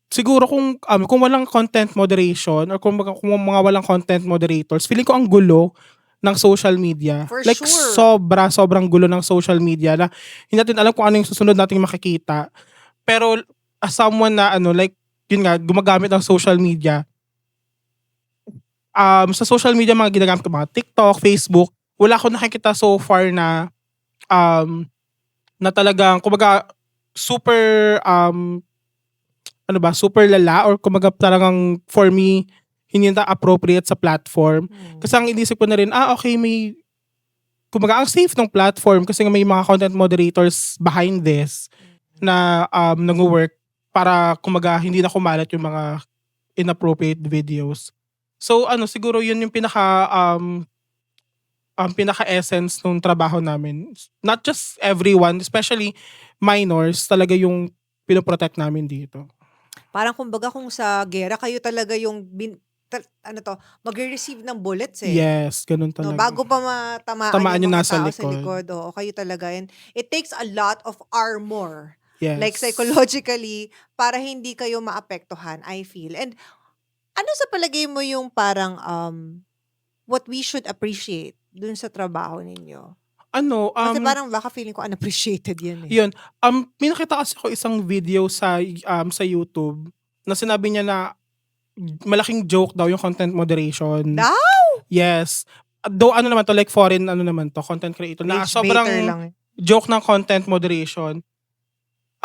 siguro kung walang content moderation or kung mga walang content moderators, feeling ko ang gulo ng social media. For like sure. sobrang gulo ng social media na hindi natin alam kung ano yung susunod nating makikita. Pero as someone na yun nga, gumagamit ng social media, sa social media mga ginagamit ko, mga TikTok, Facebook, wala ko nakikita so far na na talagang kumbaga super super lala or kumbaga talagang for me hindi na appropriate sa platform. Kasi ang inisip ko na rin, okay, may kumbaga ang safe ng platform kasi may mga content moderators behind this na nag-work para kumbaga hindi na kumalat yung mga inappropriate videos. So siguro yun yung pinaka-essence ng trabaho namin. Not just everyone, especially minors, talaga yung pinoprotect namin dito. Parang kumbaga kung sa gera, kayo talaga yung magre-receive ng bullets eh. Yes, ganun No, talaga. bago pa Tamaan yung yung mga nasa tao sa likod. likod. Oo, kayo talaga. And it takes a lot of armor. Yes. Like psychologically, para hindi kayo maapektuhan, I feel. And ano sa palagay mo yung parang what we should appreciate dun sa trabaho ninyo? Kasi parang baka feeling ko unappreciated yan eh. Yun. May nakita kasi ako isang video sa YouTube na sinabi niya na malaking joke daw yung content moderation. Daw? Yes. Though naman to, like foreign content creator na Rage sobrang baiter lang eh. joke ng content moderation.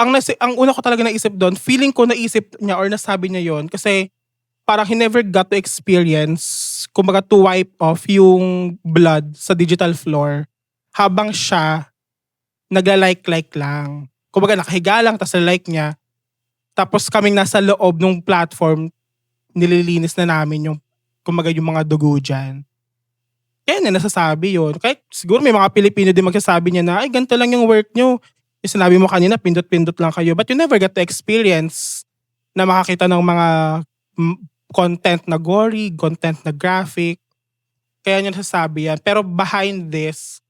Ang una ko talaga naisip doon, feeling ko naisip niya or nasabi niya yon kasi parang he never got to experience, kumbaga to wipe off yung blood sa digital floor habang siya nagla-like lang. Kumbaga nakahiga lang, tapos like niya. Tapos kaming nasa loob ng platform, nililinis na namin yung, kumbaga yung mga dugo dyan. Kaya na nasasabi yun. Kaya siguro may mga Pilipino din magsasabi niya na, ay ganito lang yung work nyo. Yung sinabi mo kanina, pindot-pindot lang kayo. But you never get to experience na makakita ng mga content na gory, content na graphic. Kaya niya nasasabi yan. Pero behind this,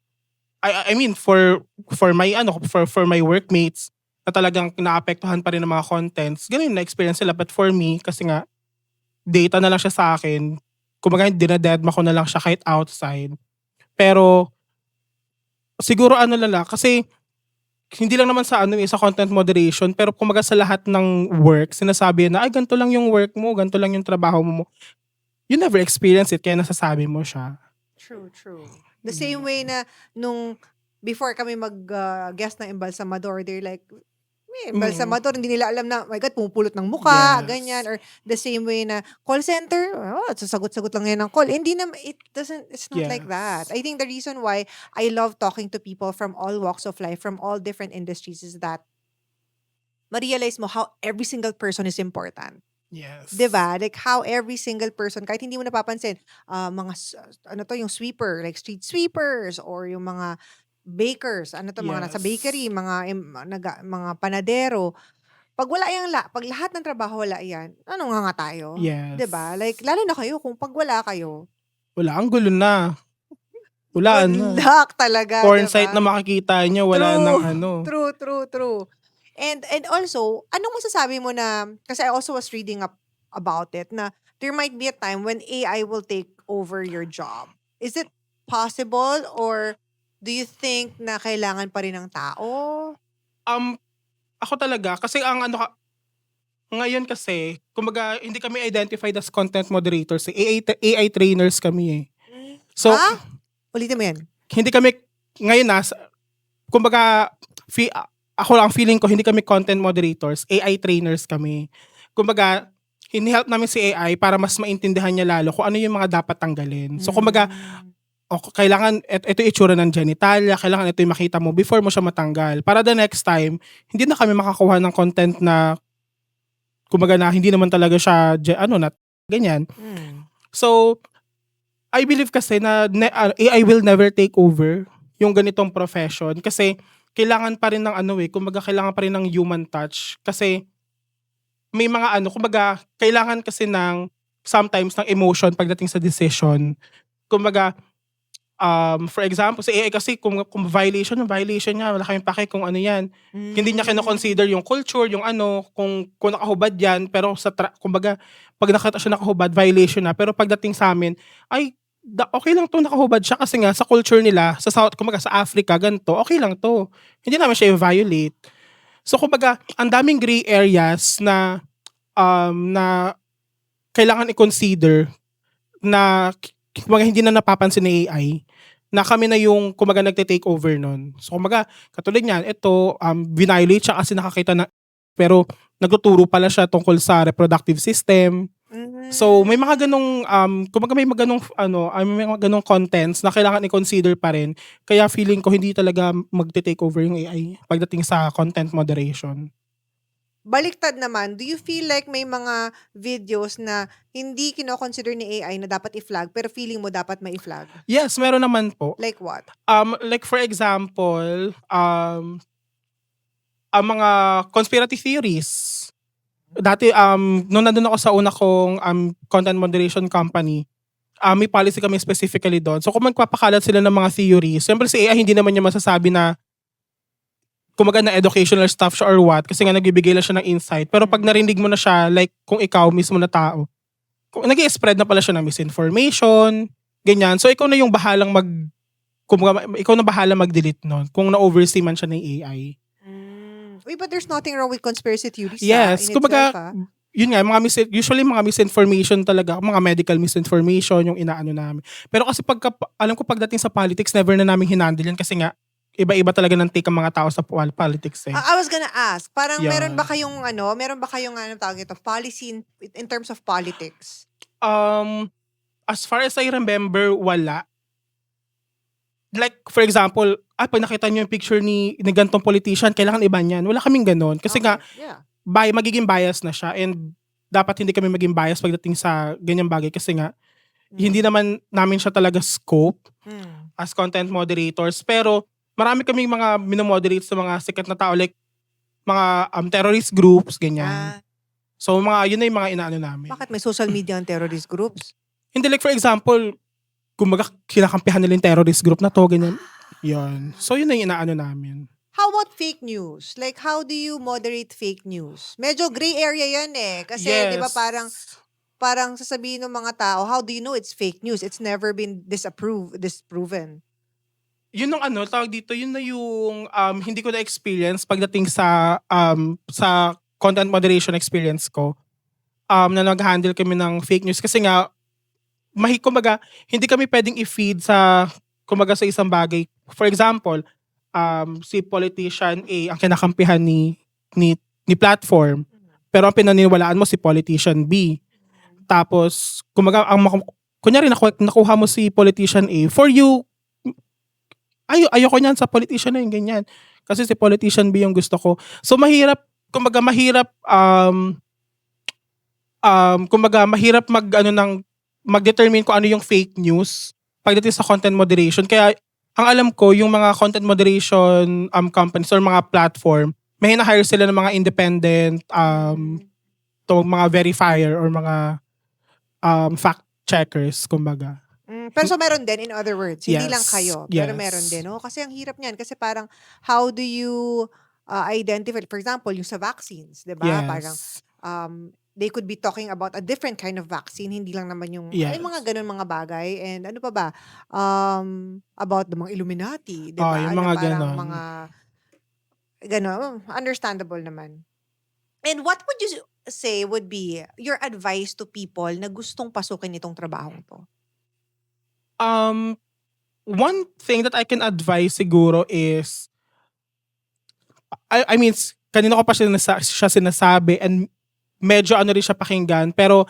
I mean for my for my workmates na talagang naapektuhan pa rin ng mga contents, ganun na experience sila. But for me, kasi nga data na lang siya sa akin, kumbaga dinadedma ko na lang siya kahit outside. Pero siguro kasi hindi lang naman sa sa content moderation, pero kumaga sa lahat ng work, sinasabi na, ay, ganito lang yung work mo, ganito lang yung trabaho mo. You never experience it, kaya nasasabi mo siya. True, true. The same way na nung before kami mag-guest ng embalsamador, they're like, embalsamador, hindi nila alam na, oh my God, pumupulot ng muka, Yes. ganyan. Or the same way na call center, sasagot-sagot lang yan ng call. Hindi na, it's not like that. Yes. I think the reason why I love talking to people from all walks of life, from all different industries is that ma-realize mo how every single person is important. Yes. 'Di ba? Like how every single person, kahit hindi mo napapansin, yung sweeper, like street sweepers, or yung mga bakers, mga nasa bakery, mga panadero. Pag wala pag lahat ng trabaho wala yan, ano nga tayo? Yes. 'Di ba? Like lalo na kayo, kung pag wala kayo, Wala, ang gulo na. Wala good na. luck talaga, Porn 'di site ba? na makikita nyo, wala True. nang True. And also, anong masasabi mo na, kasi I also was reading up about it, na there might be a time when AI will take over your job. Is it possible, or do you think na kailangan pa rin ng tao? Ako talaga, kasi ngayon kasi, kumbaga, hindi kami identified as content moderators. AI trainers kami eh. So, Ulitin mo yan. hindi kami, ngayon kumbaga, ako lang, feeling ko, hindi kami content moderators, AI trainers kami. Kumbaga, hini-help namin si AI para mas maintindihan niya lalo kung ano yung mga dapat tanggalin. So, kumbaga, kailangan, ito yung itsura ng genitalia, kailangan ito yung makita mo before mo siya matanggal. Para the next time, hindi na kami makakuha ng content na, kumbaga na, hindi naman talaga siya, na ganyan. So, I believe kasi na AI will never take over yung ganitong profession kasi kailangan pa rin ng kumbaga kailangan pa rin ng human touch kasi may mga kumbaga kailangan kasi ng sometimes ng emotion pagdating sa decision. Kumbaga for example, sa AI kasi kung violation niya, wala kaming pake kung ano yan. Hindi niya kino-consider yung culture, yung kung nakahubad yan, pero kumbaga pag nakita siya nakahubad, violation na. Pero pagdating sa amin, ay okay lang to nakahubad siya kasi nga sa culture nila, sa South, kumbaga sa Africa, ganito, okay lang to. Hindi naman siya i-violate. So kumbaga, ang daming gray areas na kailangan i-consider na kumbaga hindi na napapansin ni AI na kami na yung kumbaga nagte-take over nun. So kumbaga, katulad niyan, ito, violate siya kasi nakakita na, pero nagtuturo pala siya tungkol sa reproductive system. So may mga ganong kumbaga may mga ganong contents na kailangan i-consider pa rin. Kaya feeling ko hindi talaga magte-take over yung AI pagdating sa content moderation. Baliktad naman, do you feel like may mga videos na hindi kino-consider ni AI na dapat i-flag pero feeling mo dapat may i-flag? Yes, meron naman po. Like what? Like for example, ang mga conspiracy theories. Dati, nung nandun ako sa una kong content moderation company, may policy kami specifically doon. So kung magpapakalat sila ng mga theories, siyempre si AI hindi naman niya masasabi na kumaga na educational stuff siya or what, kasi nga nagbibigay lang siya ng insight. Pero pag narinig mo na siya, like kung ikaw mismo na tao, nag-i-spread na pala siya ng misinformation, ganyan. So ikaw na yung bahalang mag-delete nun kung na-oversee man siya ng AI. Uy, but there's nothing wrong with conspiracy theories. Yes, kumbaga, yun nga, usually mga misinformation talaga, mga medical misinformation yung inaano namin. Pero kasi alam ko pagdating sa politics, never na namin hinandle yan kasi nga, iba-iba talaga ng take ang mga tao sa politics eh. I was gonna ask, parang Yeah. meron ba kayong tawag ito, policy in terms of politics? As far as I remember, wala. Like, for example, pag nakita niyo yung picture ni gantong politician, kailangan iba niyan. Wala kaming ganon. Kasi nga, yeah. magiging bias na siya and dapat hindi kami maging bias pagdating sa ganyang bagay kasi nga, hindi naman namin siya talaga scope as content moderators. Pero, marami kaming mga minomoderate sa mga sikat na tao like mga terrorist groups, ganyan. So, yun na yung mga inaano namin. Bakit may social media ang terrorist groups? Hindi, like for example, kumbaga kinakampihan nila yung terrorist group na to, ganyan. Yun. So, yun na yung inaano namin. How about fake news? Like, how do you moderate fake news? Medyo gray area yan eh. Kasi, di ba, parang sasabihin ng mga tao, how do you know it's fake news? It's never been disproven. yun yung tawag dito, yun na yung hindi ko na-experience pagdating sa content moderation experience ko. Na nag-handle kami ng fake news. Kasi nga, kumbaga, hindi kami pwedeng i-feed kumbaga sa isang bagay. For example, si politician A ang kinakampihan ni platform. Pero ang pinaniniwalaan mo si politician B. Tapos, kumbaga, kunyari nakuha mo si politician A, for you, ayoko niyan sa politician na yun, ganyan. Kasi si politician B yung gusto ko. So, kumbaga, mahirap mag-determine kung ano yung fake news pagdating sa content moderation. Kaya, ang alam ko, yung mga content moderation companies or mga platform, may hina-hire sila ng mga independent mga verifier or mga fact checkers, kumbaga. Pero so meron din, in other words, hindi Yes, lang kayo, pero yes. meron din. Oh, kasi ang hirap niyan kasi parang how do you identify, for example, yung sa vaccines, 'di ba? Parang Yes. they could be talking about a different kind of vaccine, hindi lang naman yung ay Yes. mga ganun mga bagay. And ano pa ba? About the mga Illuminati, 'di ba? Yung Na mga parang ganon. mga understandable naman. And what would you say would be your advice to people na gustong pasukin itong trabahong to? One thing that I can advise siguro is, I mean, kanina ko pa siya sinasabi and medyo rin siya pakinggan, pero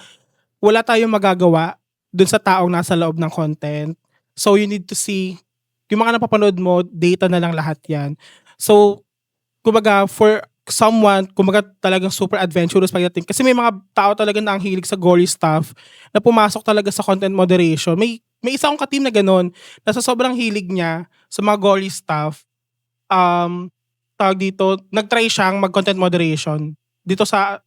wala tayong magagawa dun sa taong nasa loob ng content. So you need to see, yung mga napapanood mo, data na lang lahat yan. So, kumbaga, for someone, kumbaga talagang super adventurous pagdating. Kasi may mga tao talaga na ang hilig sa gory stuff na pumasok talaga sa content moderation. May isa akong ka-team na ganun, na sa sobrang hilig niya sa mga gory stuff, tawag dito, nag-try siyang mag-content moderation dito sa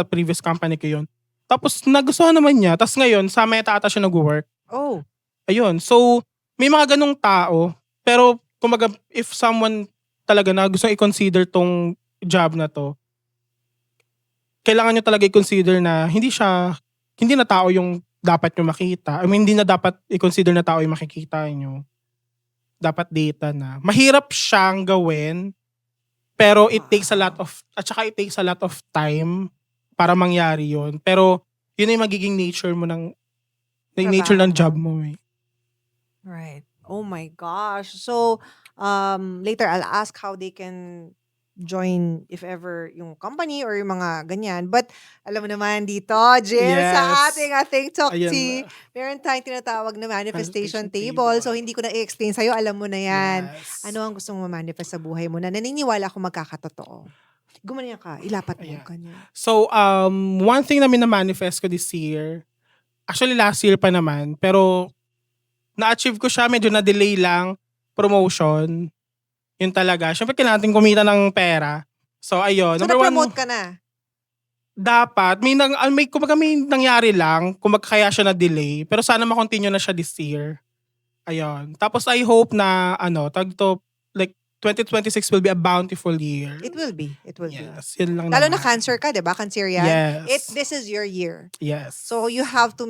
previous company ko yun. Tapos nagustuhan naman niya. Tapos ngayon, sa Meta ata siya nag-work. Oh, Ayun. So, may mga ganung tao. Pero, kumbaga, if someone talaga na gusto i-consider tong job na to, kailangan nyo talaga i-consider na hindi na tao yung dapat nyo makita. I mean, hindi na dapat i-consider na tao yung makikita nyo. Dapat data na. Mahirap siyang gawin, pero it takes a lot of time para mangyari yun. Pero, yun ay magiging nature mo nature ng job mo eh. right. Oh my gosh. So, later I'll ask how they can join if ever yung company or yung mga ganyan. But alam mo naman dito, Jill, sa ating Talk Ayan Tea, na. meron tayong tinatawag na manifestation Manifestation table. table. So, hindi ko na i-explain sa'yo. Alam mo na yan. Yes. Ano ang gusto mo ma-manifest sa buhay mo na naniniwala ako magkakatotoo? Gumanyan ka, ilapat mo. Ayan. Ganyan. So, one thing na manifest ko this year, actually last year pa naman, pero na-achieve ko siya, medyo na-delay lang, promotion. Yun talaga. Siyempre, kailangan natin kumita ng pera. So, ayun. So, Number one, na-promote ka na? dapat, kumbaga may nangyari lang, kumbaga kaya siya na-delay, pero sana ma-continue na siya this year. Ayun. Tapos, I hope na, like, 2026 will be a bountiful year. It will be. It will be. Yes, yun lang Lalo na naman. cancer ka, di ba? Cancerian. Yes. This is your year. Yes. So you have to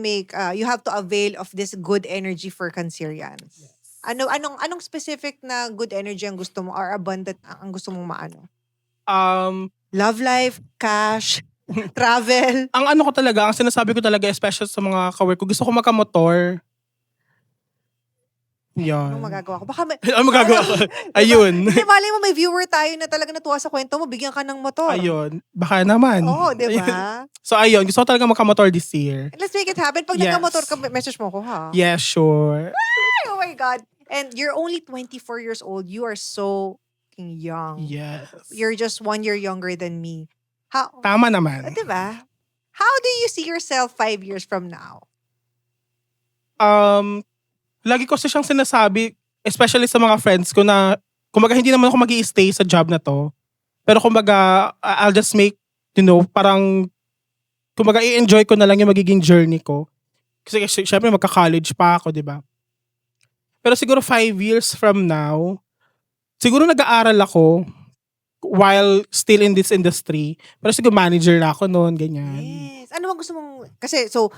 avail of this good energy for Cancerians. Anong specific na good energy ang gusto mo or abundant ang gusto mong maano? Love life, cash, travel. Ang sinasabi ko talaga, especially sa mga kawork ko, gusto ko magka-motor. Yan. Anong magagawa ko? Baka may, Ano magagawa ko? Ayun. Hindi, malay mo, may viewer tayo na talaga natuwa sa kwento mo, bigyan ka ng motor. Ayun. Baka naman. Oo, di Ayun. ba? So ayun, gusto ko talaga magka-motor this year. Let's make it happen. Pag Yes. nagka-motor ka, message mo ko, ha? Yes, sure. Oh my God. And you're only 24 years old. You are so fucking young. Yes. You're just 1 year younger than me. How, Tama naman. diba? How do you see yourself 5 years from now? Lagi ko siyang sinasabi, especially sa mga friends ko na, kumbaga hindi naman ako mag-i-stay sa job na to. Pero kumbaga, I'll just make, parang, kumbaga i-enjoy ko na lang yung magiging journey ko. Kasi syempre magka-college pa ako, di ba? Pero siguro 5 years from now, siguro nag-aaral ako while still in this industry. Pero siguro manager na ako noon, ganyan. Yes. Ano bang gusto mong, kasi so,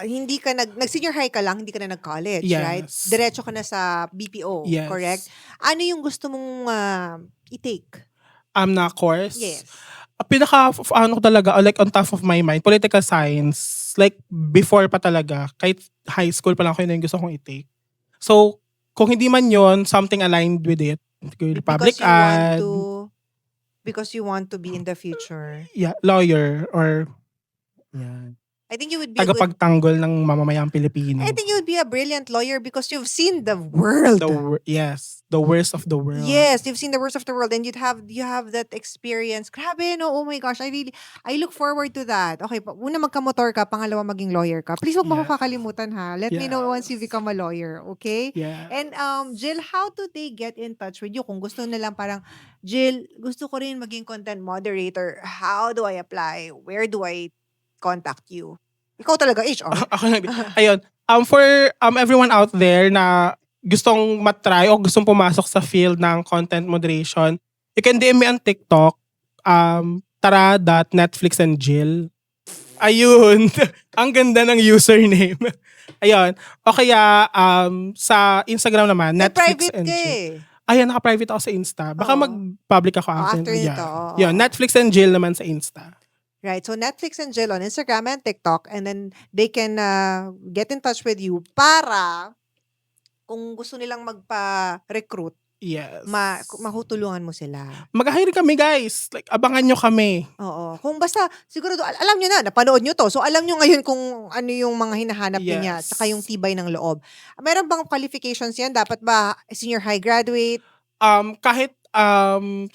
hindi ka nag-senior high ka lang, hindi ka na nag-college, right? Yes. Diretso ka na sa BPO, Yes. correct? Ano yung gusto mong i-take? Na course. Yes. Ano ko talaga, like on top of my mind, political science. Like before pa talaga, kahit high school pa lang ako, yun yung gusto kong i-take. So, kung hindi man yon something aligned with it, public ad, Because you want to be in the future. yeah, lawyer, or yan. I think you would be a good Tagapagtanggol ng mamamayang Pilipino. I think you would be a brilliant lawyer because you've seen the world. Yes, the worst of the world. Yes, you've seen the worst of the world and you have that experience. Grabe, no? Oh my gosh, I look forward to that. Okay, una magka-motor ka, pangalawa maging lawyer ka. Please wag mo Yeah. ko kakalimutan ha. Let me know once you become a lawyer, okay? Yeah. And Jill, how do they get in touch with you? Kung gusto nilang parang, Jill, gusto ko rin maging content moderator. How do I apply? Where do I contact you? Ikaw talaga, HR. Ako lang. Ayun. For everyone out there na gustong matry o gustong pumasok sa field ng content moderation, you can DM me on TikTok, tara.netflixandjill. Ayun. Ang ganda ng username. Ayun. O kaya, sa Instagram naman, Netflix Private and ka Jill. eh. Ayan, naka-private ako sa Insta. Baka Oo. mag-public ako After nito, Yeah. oo. Yun, Netflix and Jill naman sa Insta. Right. So Netflix and Jill on Instagram and TikTok, and then they can get in touch with you para kung gusto nilang magpa-recruit, Yes. mahutulungan mo sila. Mag-hire kami, guys. Like, abangan nyo kami. Oo. Kung basta, siguro, alam nyo na, napanood nyo to. So, alam nyo ngayon kung ano yung mga hinahanap niya, Yes. saka yung tibay ng loob. Meron bang qualifications yan? Dapat ba senior high graduate? Kahit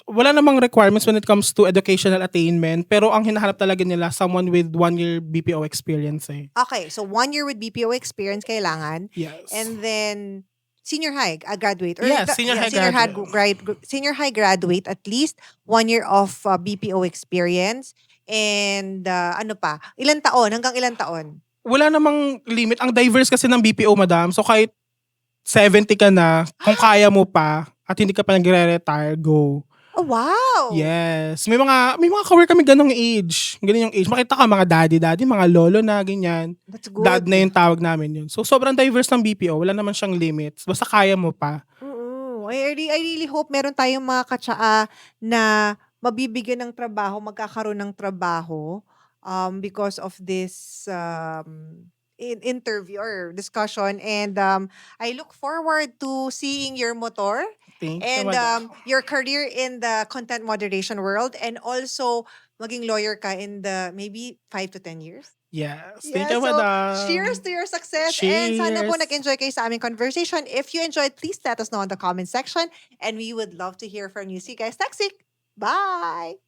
wala namang requirements when it comes to educational attainment, pero ang hinahanap talaga nila someone with 1 year BPO experience eh. Okay. So, 1 year with BPO experience kailangan. Yes. And then, senior high graduate. Or Yes, senior high graduate. Senior high graduate, at least 1 year of BPO experience. And ano pa? Ilan taon? Hanggang ilan taon? Wala namang limit. Ang diverse kasi ng BPO, madam. So kahit 70 ka na, kung kaya mo pa, at hindi ka pa nagre-retire, go. Oh, wow! Yes. May mga kawork kami ganong age. Ganun yung age. Makita ka mga daddy, mga lolo na, ganyan. That's good. Dad na yung tawag namin yun. So sobrang diverse ng BPO. Wala naman siyang limits. Basta kaya mo pa. Oo. I really hope meron tayong mga katsaa na mabibigyan ng trabaho, magkakaroon ng trabaho because of this interview or discussion. And I look forward to seeing your motor Thank you, and madam. your career in the content moderation world, and also maging lawyer ka in the maybe 5 to 10 years. Yes. Yeah, Thank you, so madam. cheers to your success. And sana po Cheers. nag-enjoy kayo sa aming conversation. If you enjoyed, please let us know in the comment section. And we would love to hear from you. See you guys next week. Bye!